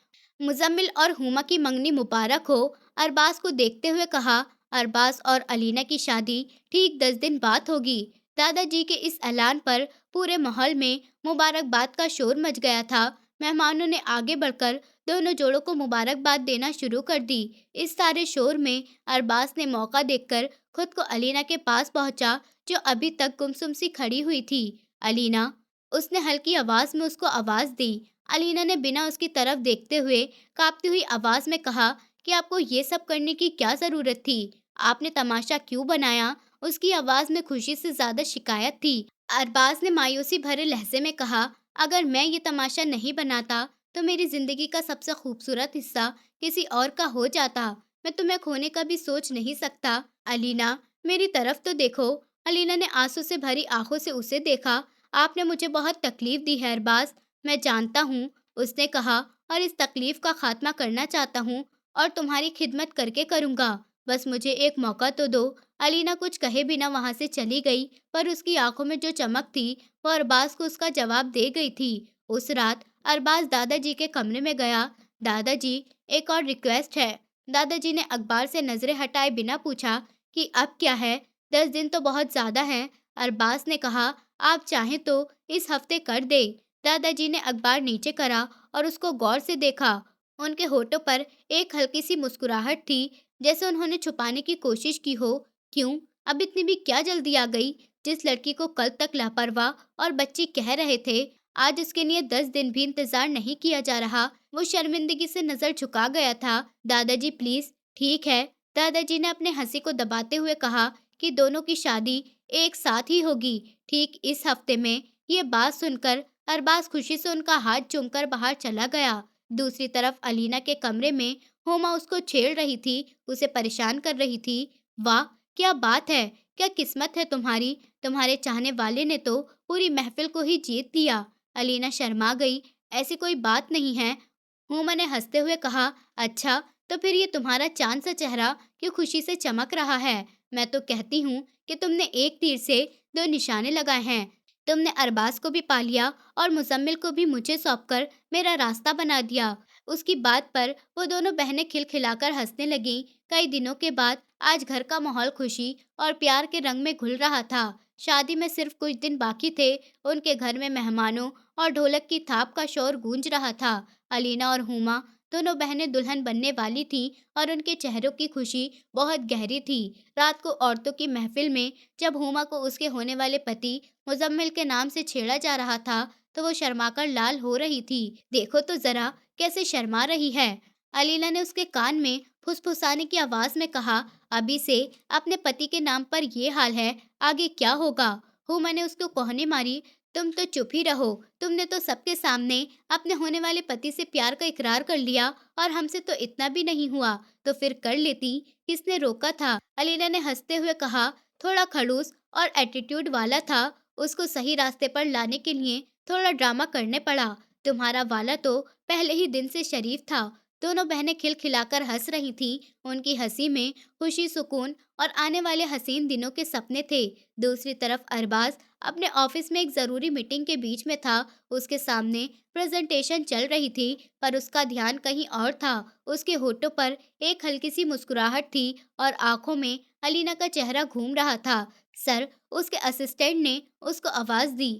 मुजम्मिल और हुमा की मंगनी मुबारक हो। अरबाज को देखते हुए कहा। अरबाज और अलीना की शादी ठीक 10 दिन बाद होगी। दादाजी के इस ऐलान पर पूरे माहौल में मुबारकबाद का शोर मच गया था। मेहमानों ने आगे बढ़कर दोनों जोड़ों को मुबारकबाद देना शुरू कर दी। इस सारे शोर में अरबाज ने मौका देखकर खुद को अलीना के पास पहुंचा, जो अभी तक गुमसुम सी खड़ी हुई थी। अलीना, उसने हल्की आवाज में उसको आवाज दी। अलीना ने बिना उसकी तरफ देखते हुए कांपती हुई आवाज में कहा कि आपको ये सब करने की क्या जरूरत थी? आपने तमाशा क्यों बनाया? उसकी आवाज में खुशी से ज्यादा शिकायत थी। अरबाज ने मायूसी भरे लहजे में कहा, अगर मैं ये तमाशा नहीं बनाता तो मेरी जिंदगी का सबसे खूबसूरत हिस्सा किसी और का हो जाता। मैं तुम्हें खोने का भी सोच नहीं सकता। अलीना, मेरी तरफ तो देखो। अलीना ने आंसू से भरी आंखों से उसे देखा। आपने मुझे बहुत तकलीफ दी है अरबाज, मैं जानता हूँ, उसने कहा, और इस तकलीफ का खात्मा करना चाहता हूँ और तुम्हारी खिदमत करके करूँगा। बस मुझे एक मौका तो दो। अलीना कुछ कहे बिना वहाँ से चली गई, पर उसकी आंखों में जो चमक थी वो अरबाज को उसका जवाब दे गई थी। उस रात अरबाज दादाजी के कमरे में गया। दादाजी, एक और रिक्वेस्ट है। दादाजी ने अखबार से नजरें हटाए बिना पूछा कि अब क्या है? 10 दिन तो बहुत ज्यादा हैं। अरबाज ने कहा, आप चाहें तो इस हफ्ते कर दे। दादाजी ने अखबार नीचे करा और उसको गौर से देखा। उनके होठों पर एक हल्की सी मुस्कुराहट थी, जैसे उन्होंने छुपाने की कोशिश की हो। क्यों? अब इतनी भी क्या जल्दी आ गई? जिस लड़की को कल तक लापरवाह और बच्ची कह रहे थे, आज उसके लिए 10 दिन भी इंतजार नहीं किया जा रहा। वो शर्मिंदगी से नजर झुका गया था। दादाजी प्लीज। ठीक है, दादाजी ने अपने हंसी को दबाते हुए कहा कि दोनों की शादी एक साथ ही होगी, ठीक इस हफ्ते में। ये बात सुनकर अरबाज खुशी से उनका हाथ चूमकर बाहर चला गया। दूसरी तरफ अलीना के कमरे में हुमा उसको छेड़ रही थी, उसे परेशान कर रही थी। वाह, क्या बात है! क्या किस्मत है तुम्हारी! तुम्हारे चाहने वाले ने तो पूरी महफिल को ही जीत लिया। अलीना शर्मा गई। ऐसी कोई बात नहीं है। हुमा ने हंसते हुए कहा, अच्छा, तो फिर ये तुम्हारा चांद सा चेहरा क्यों खुशी से चमक रहा है? मैं तो कहती हूँ कि तुमने एक तीर से दो निशाने लगाए हैं। तुमने अरबाज को भी पा लिया और मुजम्मिल को भी मुझे सौंपकर मेरा रास्ता बना दिया। उसकी बात पर वो दोनों बहनें खिलखिलाकर हंसने लगीं। कई दिनों के बाद आज घर का माहौल खुशी और प्यार के रंग में घुल रहा था। शादी में सिर्फ कुछ दिन बाकी थे। उनके घर में मेहमानों और ढोलक की थाप का शोर गूंज रहा था। अलीना और हुमा दोनों बहनें दुल्हन बनने वाली थीं और उनके चेहरों की खुशी बहुत गहरी थी। रात को औरतों की महफिल में जब हुमा को उसके होने वाले पति मुजम्मिल के नाम से छेड़ा जा रहा था, तो वो शर्माकर लाल हो रही थी। देखो तो जरा कैसे शर्मा रही है। अलीना ने उसके कान में फुसफुसाने की आवाज में कहा, अभी से अपने पति के नाम पर ये हाल है, आगे क्या होगा? हुमा ने उसको कोहनी मारी, तुम तो चुप ही रहो। तुमने तो सबके सामने अपने होने वाले पति से प्यार का इकरार कर लिया और हमसे तो इतना भी नहीं हुआ, तो फिर कर लेती, किसने रोका था? अलीना ने हंसते हुए कहा। थोड़ा खड़ूस और एटीट्यूड वाला था, उसको सही रास्ते पर लाने के लिए थोड़ा ड्रामा करने पड़ा। तुम्हारा वाला तो पहले ही दिन से शरीफ था। दोनों बहनें खिलखिलाकर हंस रही थीं। उनकी हंसी में खुशी, सुकून और आने वाले हसीन दिनों के सपने थे। दूसरी तरफ अरबाज अपने ऑफिस में एक जरूरी मीटिंग के बीच में था। उसके सामने प्रेजेंटेशन चल रही थी, पर उसका ध्यान कहीं और था। उसके होठों पर एक हल्की सी मुस्कुराहट थी और आंखों में अलीना का चेहरा घूम रहा था। सर, उसके असिस्टेंट ने उसको आवाज दी,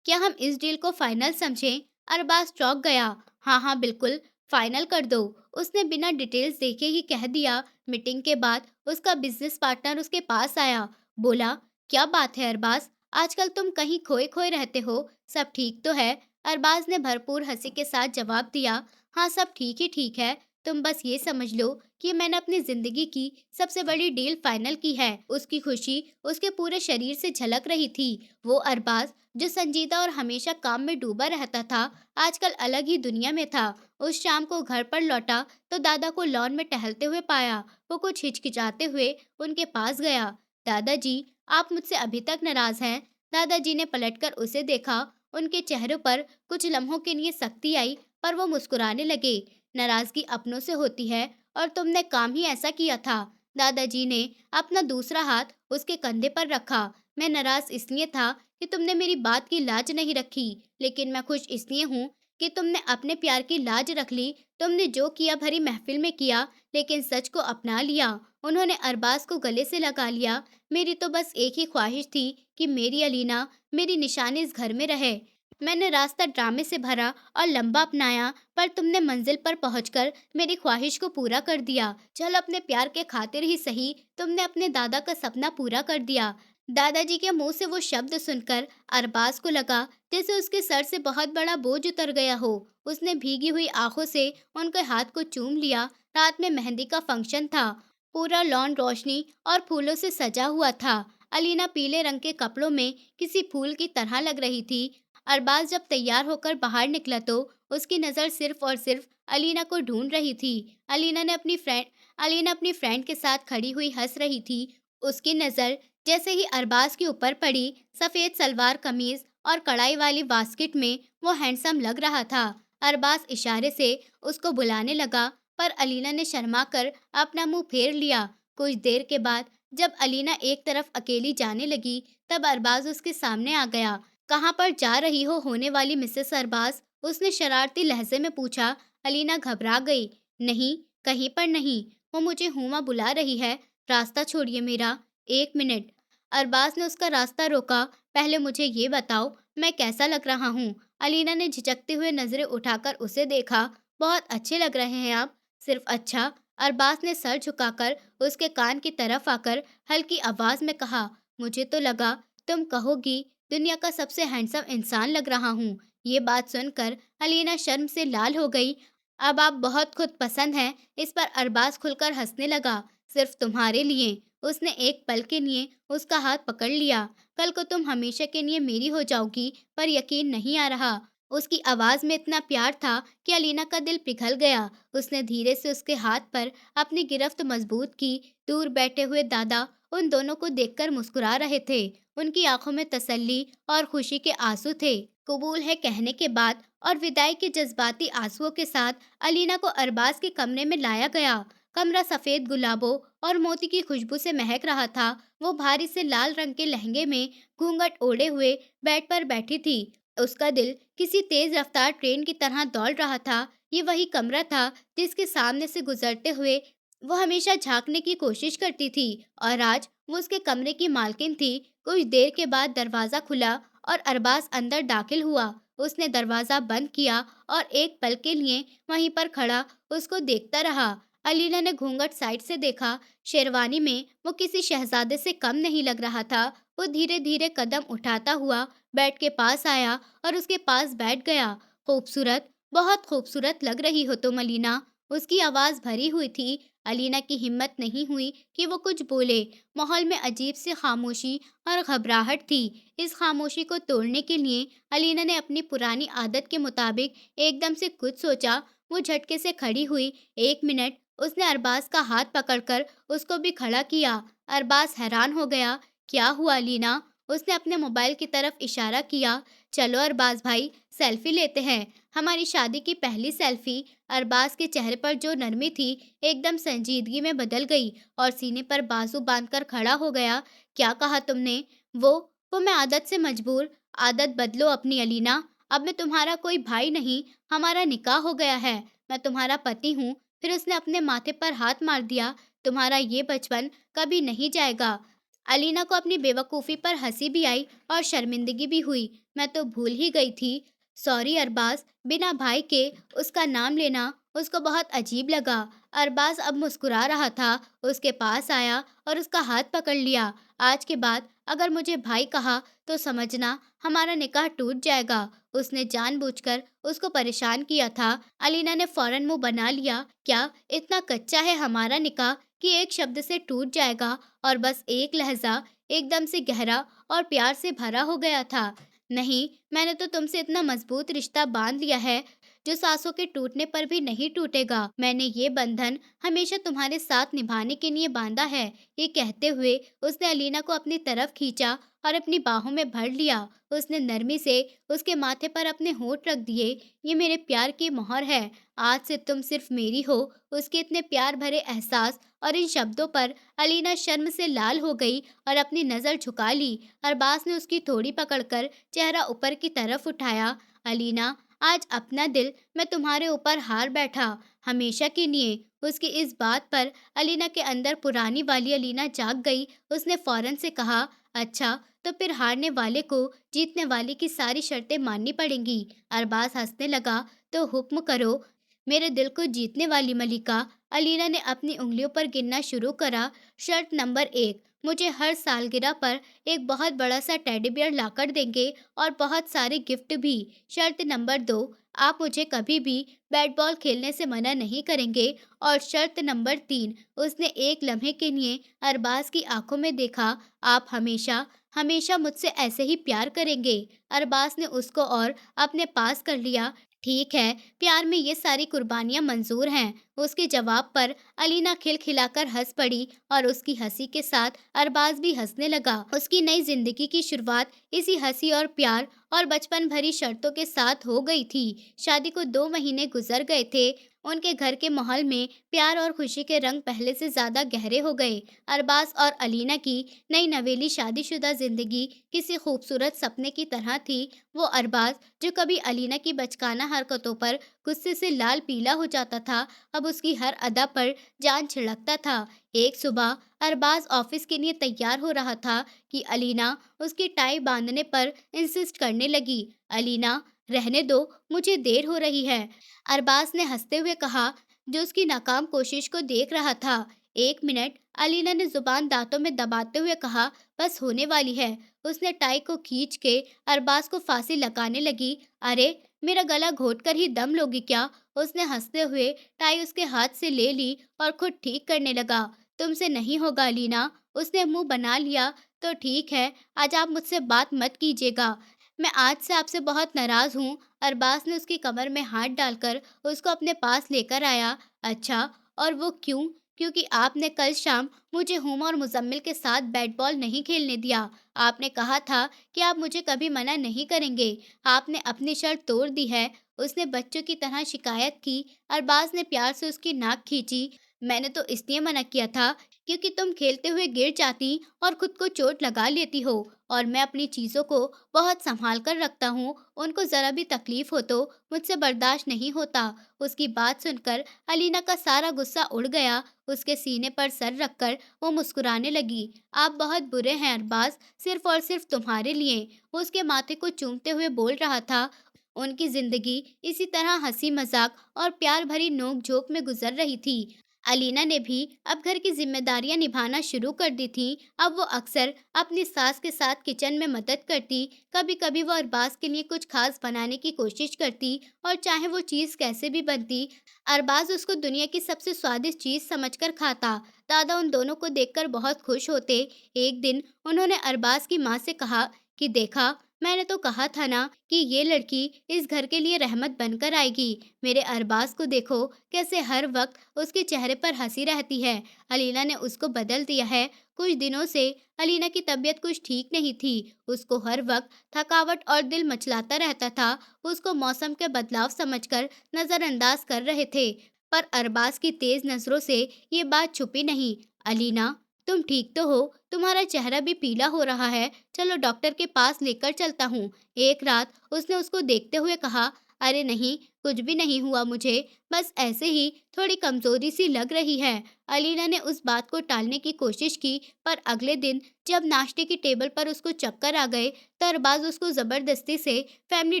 क्या हम इस डील को फाइनल समझें? अरबाज चौंक गया। हाँ हाँ, बिल्कुल, फाइनल कर दो, उसने बिना डिटेल्स देखे ही कह दिया। मीटिंग के बाद उसका बिजनेस पार्टनर उसके पास आया। बोला, क्या बात है अरबाज, आजकल तुम कहीं खोए खोए रहते हो, सब ठीक तो है? अरबाज ने भरपूर हंसी के साथ जवाब दिया, हाँ सब ठीक ही ठीक है। तुम बस ये समझ लो कि मैंने अपनी जिंदगी की सबसे बड़ी डील फाइनल की है। उसकी खुशी उसके पूरे शरीर से झलक रही थी। वो अरबाज जो संजीदा और हमेशा काम में डूबा रहता था, आजकल अलग ही दुनिया में था। उस शाम को घर पर लौटा तो दादा को लॉन में टहलते हुए पाया। वो कुछ हिचकिचाते हुए उनके पास गया। दादाजी, आप मुझसे अभी तक नाराज हैं? दादाजी ने पलटकर उसे देखा। उनके चेहरों पर कुछ लम्हों के लिए सख्ती आई, पर वो मुस्कुराने लगे। नाराजगी अपनों से होती है और तुमने काम ही ऐसा किया था। दादाजी ने अपना दूसरा हाथ उसके कंधे पर रखा। मैं नाराज इसलिए था कि तुमने मेरी बात की लाज नहीं रखी, लेकिन मैं खुश इसलिए हूँ कि तुमने अपने प्यार की लाज रख ली। तुमने जो किया भरी महफिल में किया, लेकिन सच को अपना लिया। उन्होंने अरबाज को गले से लगा लिया। मेरी तो बस एक ही ख्वाहिश थी कि मेरी अलीना, मेरी निशानी इस घर में रहे। मैंने रास्ता ड्रामे से भरा और लंबा अपनाया, पर तुमने मंजिल पर पहुंचकर मेरी ख्वाहिश को पूरा कर दिया। चल अपने प्यार के खातिर ही सही, तुमने अपने दादा का सपना पूरा कर दिया। दादाजी के मुंह से वो शब्द सुनकर अरबाज को लगा जैसे उसके सर से बहुत बड़ा बोझ उतर गया हो। उसने भीगी हुई आंखों से उनके हाथ को चूम लिया। रात में मेहंदी का फंक्शन था। पूरा लॉन रोशनी और फूलों से सजा हुआ था। अलीना पीले रंग के कपड़ों में किसी फूल की तरह लग रही थी। अरबाज जब तैयार होकर बाहर निकला तो उसकी नजर सिर्फ और सिर्फ अलीना को ढूंढ रही थी। अलीना अपनी फ्रेंड के साथ खड़ी हुई हंस रही थी। उसकी नजर जैसे ही अरबाज के ऊपर पड़ी, सफेद सलवार कमीज और कढ़ाई वाली बास्केट में वो हैंडसम लग रहा था। अरबाज इशारे से उसको बुलाने लगा, पर अलीना ने शर्मा कर अपना मुंह फेर लिया। कुछ देर के बाद जब अलीना एक तरफ अकेली जाने लगी, तब अरबाज उसके सामने आ गया। कहाँ पर जा रही हो होने वाली मिसेस अरबाज? उसने शरारती लहजे में पूछा। अलीना घबरा गई। नहीं, कहीं पर नहीं। वो मुझे हुमा बुला रही है। रास्ता छोड़िए मेरा। एक मिनट। अरबाज ने उसका रास्ता रोका। पहले मुझे ये बताओ, मैं कैसा लग रहा हूँ? अलीना ने झिझकते हुए नजरें उठाकर उसे देखा। बहुत अच्छे लग रहे हैं आप। सिर्फ अच्छा? अरबाज ने सर झुकाकर उसके कान की तरफ आकर हल्की आवाज में कहा। मुझे तो लगा तुम कहोगी दुनिया का सबसे हैंडसम इंसान लग रहा हूँ। ये बात सुनकर अलीना शर्म से लाल हो गई। अब आप बहुत खुद पसंद हैं। इस पर अरबाज खुलकर हंसने लगा। सिर्फ तुम्हारे लिए। उसने एक पल के लिए उसका हाथ पकड़ लिया। कल को तुम हमेशा के लिए मेरी हो जाओगी, पर यकीन नहीं आ रहा। उसकी आवाज में इतना प्यार था कि अलीना का दिल पिघल गया। उसने धीरे से उसके हाथ पर अपनी गिरफ्त मजबूत की। दूर बैठे हुए दादा उन दोनों को देखकर मुस्कुरा रहे थे। उनकी आंखों में तसल्ली और खुशी के आंसू थे। कबूल है कहने के बाद और विदाई के जज्बाती आंसुओं के साथ अलीना को अरबाज के कमरे में लाया गया। कमरा सफेद गुलाबों और मोती की खुशबू से महक रहा था। वो भारी से लाल रंग के लहंगे में घूंघट ओढ़े हुए बेड पर बैठी थी। उसका दिल किसी तेज रफ्तार ट्रेन की तरह दौड़ रहा था। ये वही कमरा था जिसके सामने से गुजरते हुए वो हमेशा झांकने की कोशिश करती थी, और आज वो उसके कमरे की मालकिन थी। कुछ देर के बाद दरवाजा खुला और अरबाज अंदर दाखिल हुआ। उसने दरवाजा बंद किया और एक पल के लिए वहीं पर खड़ा उसको देखता रहा। अलीना ने घूंघट साइड से देखा। शेरवानी में वो किसी शहजादे से कम नहीं लग रहा था। वो धीरे धीरे कदम उठाता हुआ बेड के पास आया और उसके पास बैठ गया। खूबसूरत, बहुत खूबसूरत लग रही हो तुम अलीना। उसकी आवाज भरी हुई थी। अलीना की हिम्मत नहीं हुई कि वो कुछ बोले। माहौल में अजीब सी खामोशी और घबराहट थी। इस खामोशी को तोड़ने के लिए अलीना ने अपनी पुरानी आदत के मुताबिक एकदम से कुछ सोचा। वो झटके से खड़ी हुई। एक मिनट। उसने अरबाज का हाथ पकड़कर उसको भी खड़ा किया। अरबाज हैरान हो गया। क्या हुआ लीना? उसने अपने मोबाइल की तरफ इशारा किया। चलो अरबाज भाई, सेल्फी लेते हैं। हमारी शादी की पहली सेल्फी। अरबाज के चेहरे पर जो नरमी थी एकदम संजीदगी में बदल गई और सीने पर बाजू बांधकर खड़ा हो गया। क्या कहा तुमने? वो मैं आदत से मजबूर। आदत बदलो अपनी अलीना। अब मैं तुम्हारा कोई भाई नहीं, हमारा निकाह हो गया है। मैं तुम्हारा पति हूँ। फिर उसने अपने माथे पर हाथ मार दिया। तुम्हारा ये बचपन कभी नहीं जाएगा। अलीना को अपनी बेवकूफ़ी पर हंसी भी आई और शर्मिंदगी भी हुई। मैं तो भूल ही गई थी। सॉरी अरबाज। बिना भाई के उसका नाम लेना उसको बहुत अजीब लगा। अरबाज अब मुस्कुरा रहा था। उसके पास आया और उसका हाथ पकड़ लिया। आज के बाद अगर मुझे भाई कहा तो समझना हमारा निकाह टूट जाएगा। उसने जानबूझकर उसको परेशान किया था। अलीना ने फौरन मुंह बना लिया। क्या इतना कच्चा है हमारा निकाह कि एक शब्द से टूट जाएगा? और बस एक लहजा एकदम से गहरा और प्यार से भरा हो गया था। नहीं, मैंने तो तुमसे इतना मजबूत रिश्ता बांध लिया है जो सांसों के टूटने पर भी नहीं टूटेगा। मैंने ये बंधन हमेशा तुम्हारे साथ निभाने के लिए बांधा है। ये कहते हुए उसने अलीना को अपनी तरफ खींचा और अपनी बाहों में भर लिया। उसने नरमी से उसके माथे पर अपने होंठ रख दिए। ये मेरे प्यार की मोहर है। आज से तुम सिर्फ मेरी हो। उसके इतने प्यार भरे एहसास और इन शब्दों पर अलीना शर्म से लाल हो गई और अपनी नजर झुका ली। अरबाज ने उसकी थोड़ी पकड़कर चेहरा ऊपर की तरफ उठाया। अलीना, आज अपना दिल मैं तुम्हारे ऊपर हार बैठा, हमेशा के लिए। उसकी इस बात पर अलीना के अंदर पुरानी वाली अलीना जाग गई। उसने फौरन से कहा, अच्छा तो फिर हारने वाले को जीतने वाले की सारी शर्तें माननी पड़ेंगी। अरबाज हंसने लगा। तो हुक्म करो मेरे दिल को जीतने वाली मलिका। अलीना ने अपनी उंगलियों पर गिनना शुरू करा। शर्त नंबर 1, मुझे हर सालगिरह पर एक बहुत बड़ा सा टेडी बियर लाकर देंगे और बहुत सारे गिफ्ट भी। शर्त नंबर 2, आप मुझे कभी भी बैट बॉल खेलने से मना नहीं करेंगे। और शर्त नंबर 3, उसने एक लम्हे के लिए अरबाज की आंखों में देखा, आप हमेशा हमेशा मुझसे ऐसे ही प्यार करेंगे। अरबाज ने उसको और अपने पास कर लिया। ठीक है, प्यार में ये सारी कुर्बानियां मंजूर हैं। उसके जवाब पर अलीना खिलखिलाकर हंस पड़ी और उसकी हंसी के साथ अरबाज भी हंसने लगा। उसकी नई जिंदगी की शुरुआत इसी हंसी और प्यार और बचपन भरी शर्तों के साथ हो गई थी। शादी को 2 महीने गुजर गए थे। उनके घर के माहौल में प्यार और खुशी के रंग पहले से ज्यादा गहरे हो गए। अरबाज और अलीना की नई नवेली शादीशुदा जिंदगी किसी खूबसूरत सपने की तरह थी। वो अरबाज जो कभी अलीना की बचकाना हरकतों पर गुस्से से लाल पीला हो जाता था, अब उसकी हर अदा पर जान छिड़कता था। एक सुबह अरबाज ऑफिस के लिए तैयार हो रहा था कि अलीना उसकी टाई बांधने पर इंसिस्ट करने लगी। अलीना, रहने दो, मुझे देर हो रही है, अरबाज ने हंसते हुए कहा, जो उसकी नाकाम कोशिश को देख रहा था। 1 मिनट, अलीना ने जुबान दांतों में दबाते हुए कहा, बस होने वाली है। उसने टाई को खींच के अरबाज को फांसी लगाने लगी। अरे, मेरा गला घोट कर ही दम लोगी क्या? उसने हंसते हुए टाई उसके हाथ से ले ली और खुद ठीक करने लगा। तुमसे नहीं होगा अलीना, उसने मुंह बना लिया। तो ठीक है, आज आप मुझसे बात मत कीजिएगा, मैं आज से आपसे बहुत नाराज हूँ। अरबाज ने उसकी कमर में हाथ डालकर उसको अपने पास लेकर आया। अच्छा, और वो क्यों? क्योंकि आपने कल शाम मुझे हुमा और मुजम्मिल के साथ बैट बॉल नहीं खेलने दिया। आपने कहा था कि आप मुझे कभी मना नहीं करेंगे। आपने अपनी शर्त तोड़ दी है। उसने बच्चों की तरह शिकायत की। अरबाज ने प्यार से उसकी नाक खींची। मैंने तो इसलिए मना किया था क्योंकि तुम खेलते हुए गिर जाती और खुद को चोट लगा लेती हो, और मैं अपनी चीज़ों को बहुत संभाल कर रखता हूँ। उनको ज़रा भी तकलीफ हो तो मुझसे बर्दाश्त नहीं होता। उसकी बात सुनकर अलीना का सारा गुस्सा उड़ गया। उसके सीने पर सर रखकर वो मुस्कुराने लगी। आप बहुत बुरे हैं अरबाज, सिर्फ और सिर्फ तुम्हारे लिए। वो उसके माथे को चूमते हुए बोल रहा था। उनकी जिंदगी इसी तरह हंसी मजाक और प्यार भरी नोक झोंक में गुजर रही थी। अलीना ने भी अब घर की जिम्मेदारियां निभाना शुरू कर दी थी। अब वो अक्सर अपनी सास के साथ किचन में मदद करती। कभी कभी वो अरबाज के लिए कुछ खास बनाने की कोशिश करती, और चाहे वो चीज़ कैसे भी बनती, अरबाज उसको दुनिया की सबसे स्वादिष्ट चीज़ समझकर खाता। दादा उन दोनों को देखकर बहुत खुश होते। एक दिन उन्होंने अरबाज की माँ से कहा कि देखा, मैंने तो कहा था ना कि ये लड़की इस घर के लिए रहमत बनकर आएगी। मेरे अरबाज को देखो, कैसे हर वक्त उसके चेहरे पर हंसी रहती है। अलीना ने उसको बदल दिया है। कुछ दिनों से अलीना की तबीयत कुछ ठीक नहीं थी। उसको हर वक्त थकावट और दिल मचलाता रहता था। उसको मौसम के बदलाव समझकर नजरअंदाज कर रहे थे, पर अरबाज की तेज नजरों से ये बात छुपी नहीं। अलीना, तुम ठीक तो हो? तुम्हारा चेहरा भी पीला हो रहा है। चलो डॉक्टर के पास लेकर चलता हूँ। एक रात उसने उसको देखते हुए कहा, अरे नहीं, कुछ भी नहीं हुआ मुझे, बस ऐसे ही थोड़ी कमजोरी सी लग रही है। अलीना ने उस बात को टालने की कोशिश की, पर अगले दिन जब नाश्ते की टेबल पर उसको चक्कर आ गए, तो अरबाज उसको जबरदस्ती से फैमिली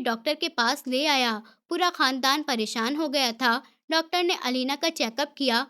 डॉक्टर के पास ले आया। पूरा खानदान परेशान हो गया था। डॉक्टर ने अलीना का चेकअप किया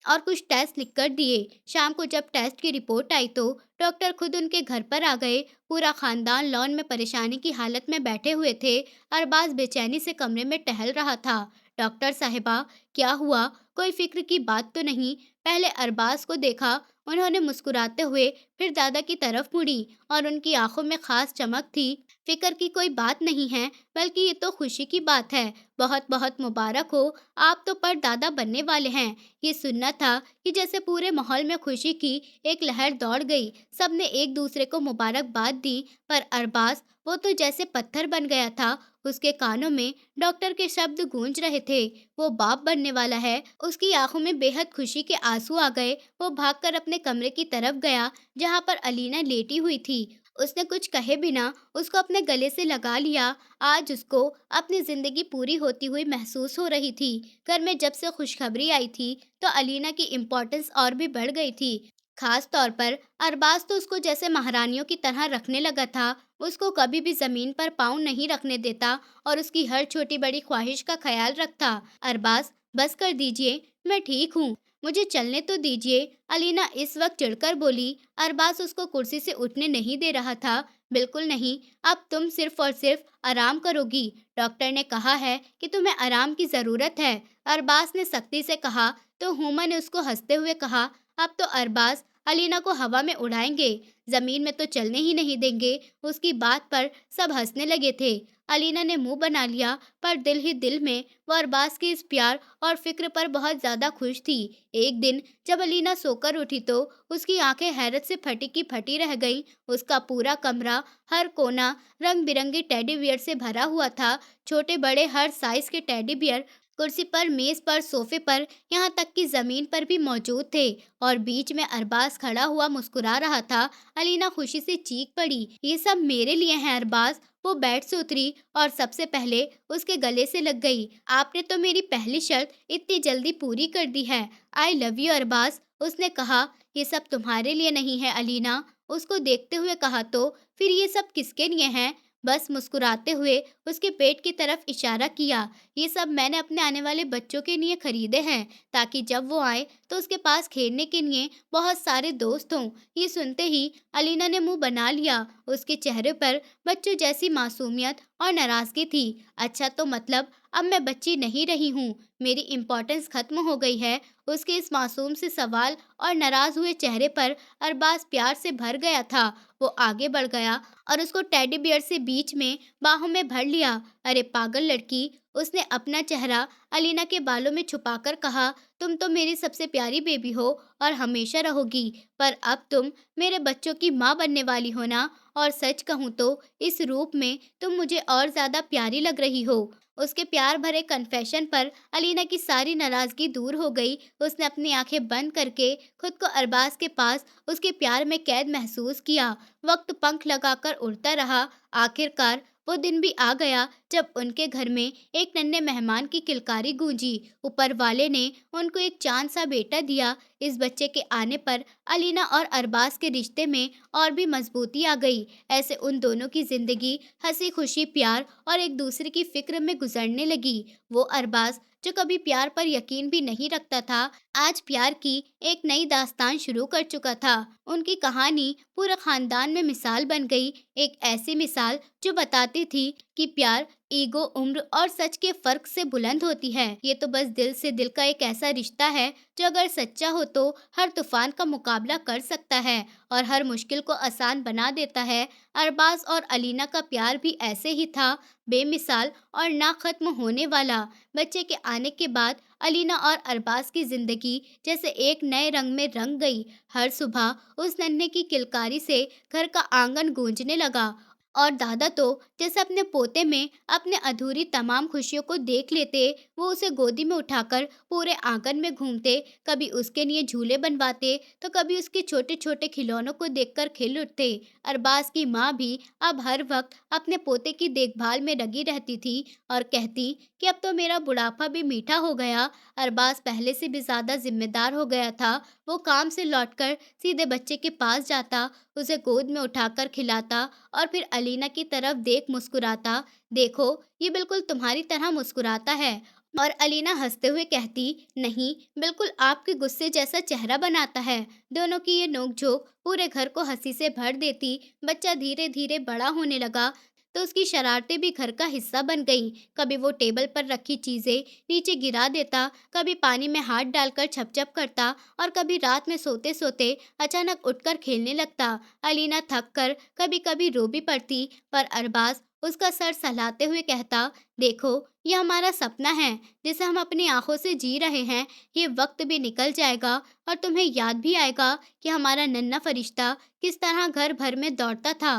और कुछ टेस्ट लिख कर दिए। शाम को जब टेस्ट की रिपोर्ट आई तो डॉक्टर खुद उनके घर पर आ गए। पूरा खानदान लॉन में परेशानी की हालत में बैठे हुए थे। अरबाज बेचैनी से कमरे में टहल रहा था। डॉक्टर साहिबा, क्या हुआ? कोई फिक्र की बात तो नहीं? पहले अरबाज को देखा। उन्होंने मुस्कुराते हुए फिर दादा की तरफ मुड़ी और उनकी आंखों में खास चमक थी। फिक्र की कोई बात नहीं है, बल्कि ये तो खुशी की बात है। बहुत बहुत मुबारक हो, आप तो परदादा बनने वाले हैं। ये सुनना था कि जैसे पूरे माहौल में खुशी की एक लहर दौड़ गई। सबने एक दूसरे को मुबारकबाद दी, पर अरबाज, वो तो जैसे पत्थर बन गया था। उसके कानों में डॉक्टर के शब्द गूंज रहे थे, वो बाप बनने वाला है। उसकी आंखों में बेहद खुशी के आंसू आ गए। वो भागकर अपने कमरे की तरफ गया जहाँ पर अलीना लेटी हुई थी। उसने कुछ कहे बिना उसको अपने गले से लगा लिया। आज उसको अपनी जिंदगी पूरी होती हुई महसूस हो रही थी। घर में जब से खुशखबरी आई थी तो अलीना की इम्पोर्टेंस और भी बढ़ गई थी। खास तौर पर अरबाज तो उसको जैसे महारानियों की तरह रखने लगा था। उसको कभी भी जमीन पर पाँव नहीं रखने देता और उसकी हर छोटी बड़ी ख्वाहिश का ख्याल रखता। अरबाज, बस कर दीजिए, मैं ठीक हूँ। मुझे चलने तो दीजिए, अलीना इस वक्त चिढ़कर बोली। अरबाज उसको कुर्सी से उठने नहीं दे रहा था। बिल्कुल नहीं, अब तुम सिर्फ और सिर्फ आराम करोगी। डॉक्टर ने कहा है कि तुम्हें आराम की जरूरत है, अरबाज ने सख्ती से कहा। तो हुमा ने उसको हंसते हुए कहा, अब तो अरबाज अलीना को हवा में उड़ाएंगे, जमीन में तो चलने ही नहीं देंगे। उसकी बात पर सब हंसने लगे थे। अलीना ने मुंह बना लिया, पर दिल ही दिल में वो अरबाज के इस प्यार और फिक्र पर बहुत ज्यादा खुश थी। एक दिन जब अलीना सोकर उठी तो उसकी आंखें हैरत से फटी की फटी रह गईं। उसका पूरा कमरा, हर कोना रंग बिरंगे टेडी बियर से भरा हुआ था। छोटे बड़े हर साइज के टेडी बियर कुर्सी पर, मेज पर, सोफे पर, यहाँ तक कि जमीन पर भी मौजूद थे। और बीच में अरबाज खड़ा हुआ मुस्कुरा रहा था। अलीना खुशी से चीख पड़ी, ये सब मेरे लिए हैं अरबाज। वो बेड से उतरी और सबसे पहले उसके गले से लग गई। आपने तो मेरी पहली शर्त इतनी जल्दी पूरी कर दी है। आई लव यू अरबाज, उसने कहा। ये सब तुम्हारे लिए नहीं है अलीना, उसको देखते हुए कहा। तो फिर ये सब किसके लिए हैं? बस मुस्कुराते हुए उसके पेट की तरफ इशारा किया। ये सब मैंने अपने आने वाले बच्चों के लिए खरीदे हैं, ताकि जब वो आए तो उसके पास खेलने के लिए बहुत सारे दोस्त हों। ये सुनते ही अलीना ने मुंह बना लिया। उसके चेहरे पर बच्चों जैसी मासूमियत और नाराजगी थी। अच्छा, तो मतलब अब मैं बच्ची नहीं रही हूँ, मेरी इम्पोर्टेंस खत्म हो गई है। उसके इस मासूम से सवाल और नाराज हुए चेहरे पर अरबाज प्यार से भर गया था। वो आगे बढ़ गया और उसको टेडी बियर से बीच में बाहों में भर लिया। अरे पागल लड़की, उसने अपना चेहरा अलीना के बालों में छुपाकर कहा। तुम तो मेरी सबसे प्यारी बेबी हो और हमेशा रहोगी, पर अब तुम मेरे बच्चों की माँ बनने वाली हो ना। और सच कहूँ तो इस रूप में तुम मुझे और ज्यादा प्यारी लग रही हो। उसके प्यार भरे कन्फेशन पर अलीना की सारी नाराजगी दूर हो गई। उसने अपनी आंखें बंद करके खुद को अरबाज के पास उसके प्यार में कैद महसूस किया। वक्त पंख लगाकर उड़ता रहा। आखिरकार वो दिन भी आ गया जब उनके घर में एक नन्हे मेहमान की किलकारी गूंजी। ऊपर वाले ने उनको एक चांद सा बेटा दिया। इस बच्चे के आने पर अलीना और अरबाज के रिश्ते में और भी मजबूती आ गई। ऐसे उन दोनों की जिंदगी हंसी खुशी, प्यार और एक दूसरे की फिक्र में गुजरने लगी। वो अरबाज जो कभी प्यार पर यकीन भी नहीं रखता था, आज प्यार की एक नई दास्तान शुरू कर चुका था। उनकी कहानी पूरे खानदान में मिसाल बन गई। एक ऐसी मिसाल जो बताती थी कि प्यार ईगो, उम्र और सच के फर्क से बुलंद होती है। ये तो बस दिल से दिल का एक ऐसा रिश्ता है जो अगर सच्चा हो तो हर तूफान का मुकाबला कर सकता है और हर मुश्किल को आसान बना देता है। अरबाज और अलीना का प्यार भी ऐसे ही था, बेमिसाल और ना खत्म होने वाला। बच्चे के आने के बाद अलीना और अरबाज की जिंदगी जैसे एक नए रंग में रंग गई। हर सुबह उस नन्हे की किलकारी से घर का आंगन गूंजने लगा और दादा तो जैसे अपने पोते में अपने अधूरी तमाम खुशियों को देख लेते। वो उसे गोदी में उठाकर पूरे आंगन में घूमते, कभी उसके लिए झूले बनवाते तो कभी उसके छोटे छोटे खिलौनों को देखकर खिल उठते। अरबाज की माँ भी अब हर वक्त अपने पोते की देखभाल में लगी रहती थी और कहती कि अब तो मेरा बुढ़ापा भी मीठा हो गया। अरबाज पहले से भी ज्यादा जिम्मेदार हो गया था। वो काम से लौटकर सीधे बच्चे के पास जाता, उसे गोद में उठाकर खिलाता और फिर अलीना की तरफ देख मुस्कुराता। देखो, ये बिल्कुल तुम्हारी तरह मुस्कुराता है। और अलीना हंसते हुए कहती, नहीं, बिल्कुल आपके गुस्से जैसा चेहरा बनाता है। दोनों की ये नोकझोंक पूरे घर को हंसी से भर देती। बच्चा धीरे धीरे बड़ा होने लगा तो उसकी शरारतें भी घर का हिस्सा बन गईं। कभी वो टेबल पर रखी चीजें नीचे गिरा देता, कभी पानी में हाथ डालकर छपछप करता और कभी रात में सोते सोते अचानक उठकर खेलने लगता। अलीना थक कर कभी कभी रो भी पड़ती, पर अरबाज उसका सर सहलाते हुए कहता, देखो, ये हमारा सपना है जिसे हम अपनी आंखों से जी रहे हैं। ये वक्त भी निकल जाएगा और तुम्हें याद भी आएगा कि हमारा नन्हा फरिश्ता किस तरह घर भर में दौड़ता था।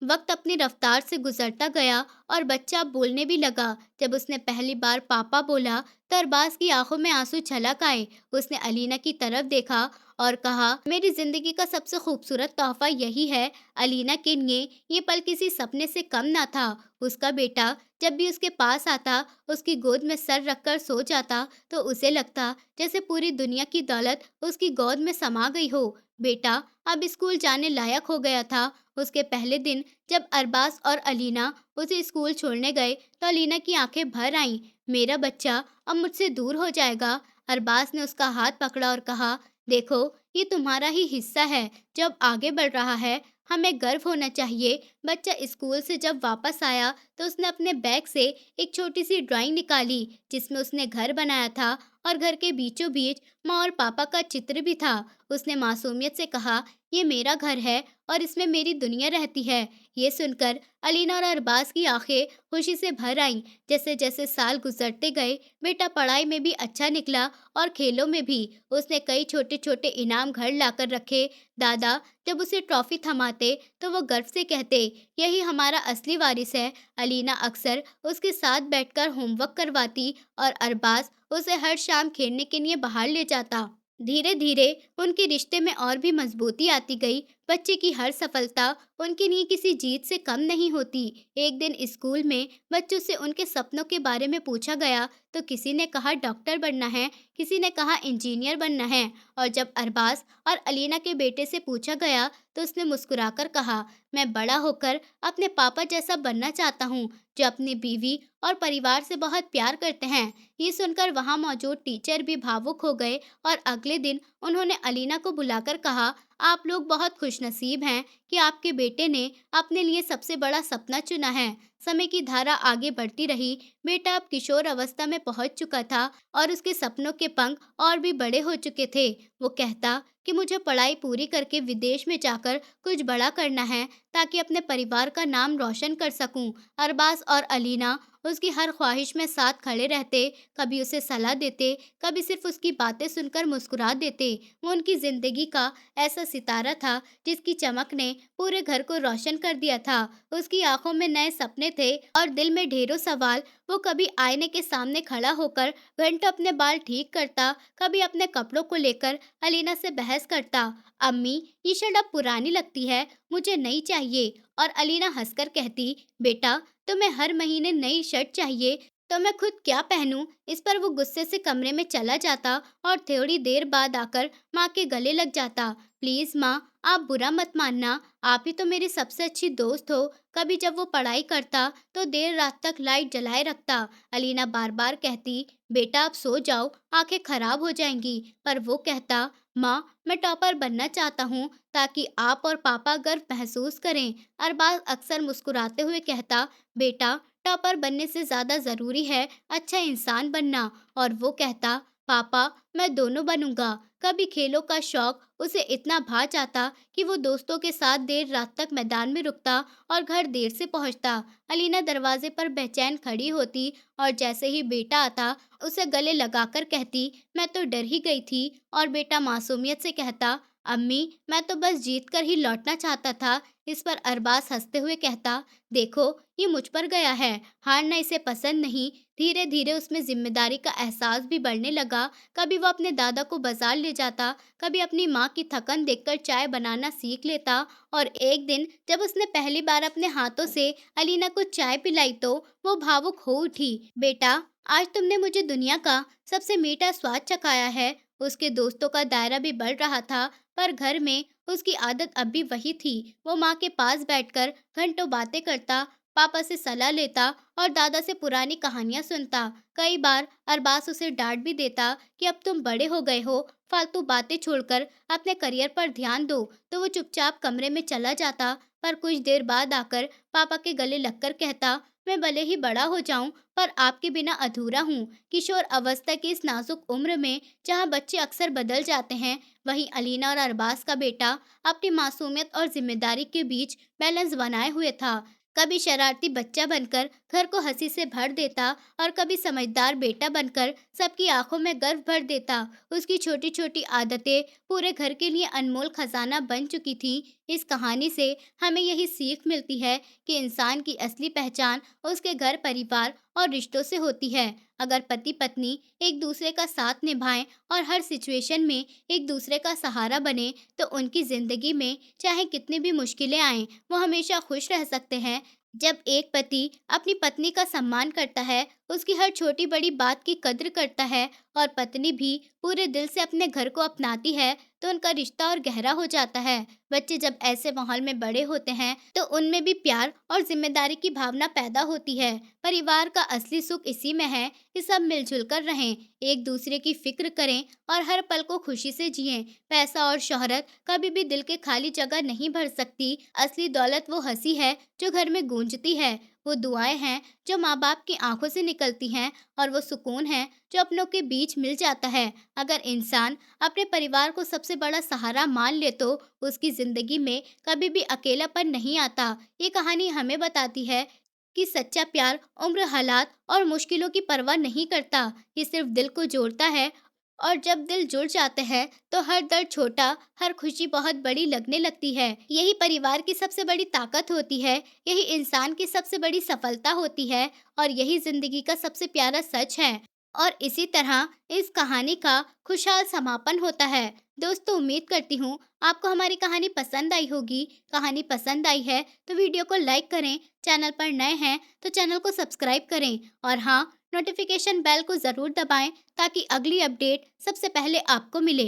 वक्त अपनी रफ्तार से गुजरता गया और बच्चा बोलने भी लगा। जब उसने पहली बार पापा बोला तो अरबाज की आंखों में आंसू छलक आए। उसने अलीना की तरफ देखा और कहा, मेरी जिंदगी का सबसे खूबसूरत तोहफा यही है। अलीना के लिए ये पल किसी सपने से कम ना था। उसका बेटा जब भी उसके पास आता, उसकी गोद में सर रखकर सो जाता तो उसे लगता जैसे पूरी दुनिया की दौलत उसकी गोद में समा गई हो। बेटा अब स्कूल जाने लायक हो गया था। उसके पहले दिन जब अरबाज और अलीना उसे स्कूल छोड़ने गए तो अलीना की आंखें भर आईं। मेरा बच्चा अब मुझसे दूर हो जाएगा। अरबाज ने उसका हाथ पकड़ा और कहा, देखो, ये तुम्हारा ही हिस्सा है। जब आगे बढ़ रहा है, हमें गर्व होना चाहिए। बच्चा स्कूल से जब वापस आया तो उसने अपने बैग से एक छोटी सी ड्राइंग निकाली जिसमें उसने घर बनाया था और घर के बीचों बीच माँ और पापा का चित्र भी था। उसने मासूमियत से कहा, ये मेरा घर है और इसमें मेरी दुनिया रहती है। ये सुनकर अलीना और अरबाज की आंखें खुशी से भर आईं। जैसे जैसे साल गुजरते गए, बेटा पढ़ाई में भी अच्छा निकला और खेलों में भी। उसने कई छोटे छोटे इनाम घर लाकर रखे। दादा जब उसे ट्रॉफी थमाते तो वो गर्व से कहते, यही हमारा असली वारिस है। अलीना अक्सर उसके साथ बैठकर होमवर्क करवाती और अरबाज उसे हर शाम खेलने के लिए बाहर ले जाता। धीरे धीरे उनके रिश्ते में और भी मजबूती आती गई। बच्चे की हर सफलता उनके लिए किसी जीत से कम नहीं होती। एक दिन स्कूल में बच्चों से उनके सपनों के बारे में पूछा गया तो किसी ने कहा डॉक्टर बनना है, किसी ने कहा इंजीनियर बनना है। और जब अरबाज और अलीना के बेटे से पूछा गया तो उसने मुस्कुराकर कहा, मैं बड़ा होकर अपने पापा जैसा बनना चाहता हूँ, जो अपनी बीवी और परिवार से बहुत प्यार करते हैं। ये सुनकर वहाँ मौजूद टीचर भी भावुक हो गए और अगले दिन उन्होंने अलीना को बुलाकर कहा, आप लोग बहुत खुशनसीब हैं कि आपके बेटे ने अपने लिए सबसे बड़ा सपना चुना है। समय की धारा आगे बढ़ती रही। बेटा अब किशोर अवस्था में पहुंच चुका था और उसके सपनों के पंख और भी बड़े हो चुके थे। वो कहता कि मुझे पढ़ाई पूरी करके विदेश में जाकर कुछ बड़ा करना है ताकि अपने परिवार का नाम रोशन कर सकूं। अरबाज और अलीना उसकी हर ख्वाहिश में साथ खड़े रहते, कभी उसे सलाह देते, कभी सिर्फ उसकी बातें सुनकर मुस्कुरा देते। वो उनकी जिंदगी का ऐसा सितारा था जिसकी चमक ने पूरे घर को रोशन कर दिया था। उसकी आंखों में नए सपने थे और दिल में ढेरों सवाल। वो कभी आईने के सामने खड़ा होकर घंटों अपने बाल ठीक करता, कभी अपने कपड़ों को लेकर अलीना से बहस करता, अम्मी ये शर्ट अब पुरानी लगती है, मुझे नई चाहिए। और अलीना हंसकर कहती, बेटा तुम्हें हर महीने नई शर्ट चाहिए तो मैं खुद क्या पहनूं। इस पर वो गुस्से से कमरे में चला जाता और थोड़ी देर बाद आकर माँ के गले लग जाता। प्लीज माँ, आप बुरा मत मानना, आप ही तो मेरी सबसे अच्छी दोस्त हो। कभी जब वो पढ़ाई करता तो देर रात तक लाइट जलाए रखता। अलीना बार बार कहती, बेटा आप सो जाओ, आंखें खराब हो जाएंगी। पर वो कहता, माँ मैं टॉपर बनना चाहता हूँ ताकि आप और पापा गर्व महसूस करें। अरबाज अक्सर मुस्कुराते हुए कहता, बेटा टॉपर बनने से ज्यादा जरूरी है अच्छा इंसान बनना। और वो कहता, पापा मैं दोनों बनूंगा। कभी खेलों का शौक उसे इतना भा जाता कि वो दोस्तों के साथ देर रात तक मैदान में रुकता और घर देर से पहुंचता। अलीना दरवाजे पर बेचैन खड़ी होती और जैसे ही बेटा आता उसे गले लगाकर कहती, मैं तो डर ही गई थी। और बेटा मासूमियत से कहता, अम्मी मैं तो बस जीत कर ही लौटना चाहता था। इस पर अरबाज हंसते हुए कहता, देखो ये मुझ पर गया है, हारना इसे पसंद नहीं। धीरे धीरे उसमें जिम्मेदारी का एहसास भी बढ़ने लगा। कभी वो अपने दादा को बाजार ले जाता, कभी अपनी माँ की थकन देखकर चाय बनाना सीख लेता। और एक दिन जब उसने पहली बार अपने हाथों से अलीना को चाय पिलाई तो वो भावुक हो उठी, बेटा आज तुमने मुझे दुनिया का सबसे मीठा स्वाद चखाया है। उसके दोस्तों का दायरा भी बढ़ रहा था पर घर में उसकी आदत अब भी वही थी। वो माँ के पास बैठकर घंटों बातें करता, पापा से सलाह लेता और दादा से पुरानी कहानियां सुनता। कई बार अरबाज उसे डांट भी देता कि अब तुम बड़े हो गए हो, फालतू बातें छोड़कर अपने करियर पर ध्यान दो। तो वो चुपचाप कमरे में चला जाता पर कुछ देर बाद आकर पापा के गले लगकर कहता, मैं भले ही बड़ा हो जाऊं पर आपके बिना अधूरा हूँ। किशोर अवस्था की इस नाजुक उम्र में जहाँ बच्चे अक्सर बदल जाते हैं, वहीं अलीना और अरबाज का बेटा अपनी मासूमियत और जिम्मेदारी के बीच बैलेंस बनाए हुए था। कभी शरारती बच्चा बनकर घर को हंसी से भर देता और कभी समझदार बेटा बनकर सबकी आंखों में गर्व भर देता। उसकी छोटी छोटी आदतें पूरे घर के लिए अनमोल खजाना बन चुकी थी। इस कहानी से हमें यही सीख मिलती है कि इंसान की असली पहचान उसके घर, परिवार और रिश्तों से होती है। अगर पति पत्नी एक दूसरे का साथ निभाएं और हर सिचुएशन में एक दूसरे का सहारा बने तो उनकी जिंदगी में चाहे कितनी भी मुश्किलें आएं, वो हमेशा खुश रह सकते हैं। जब एक पति अपनी पत्नी का सम्मान करता है, उसकी हर छोटी बड़ी बात की कद्र करता है और पत्नी भी पूरे दिल से अपने घर को अपनाती है, तो उनका रिश्ता और गहरा हो जाता है। बच्चे जब ऐसे माहौल में बड़े होते हैं तो उनमें भी प्यार और जिम्मेदारी की भावना पैदा होती है। परिवार का असली सुख इसी में है कि सब मिलजुल कर रहें, एक दूसरे की फिक्र करें और हर पल को खुशी से जिएं। पैसा और शोहरत कभी भी दिल के खाली जगह नहीं भर सकती। असली दौलत वो हंसी है जो घर में गूंजती है, वो दुआएं हैं जो माँ बाप की आंखों से निकलती हैं, और वो सुकून है जो अपनों के बीच मिल जाता है। अगर इंसान अपने परिवार को सबसे बड़ा सहारा मान ले तो उसकी जिंदगी में कभी भी अकेलापन नहीं आता। ये कहानी हमें बताती है कि सच्चा प्यार उम्र, हालात और मुश्किलों की परवाह नहीं करता। ये सिर्फ दिल को जोड़ता है, और जब दिल जुड़ जाते हैं तो हर दर्द छोटा, हर खुशी बहुत बड़ी लगने लगती है। यही परिवार की सबसे बड़ी ताकत होती है, यही इंसान की सबसे बड़ी सफलता होती है, और यही जिंदगी का सबसे प्यारा सच है। और इसी तरह इस कहानी का खुशहाल समापन होता है। दोस्तों, उम्मीद करती हूँ आपको हमारी कहानी पसंद आई होगी। कहानी पसंद आई है तो वीडियो को लाइक करें, चैनल पर नए हैं तो चैनल को सब्सक्राइब करें, और हाँ, नोटिफिकेशन बेल को ज़रूर दबाएं ताकि अगली अपडेट सबसे पहले आपको मिले।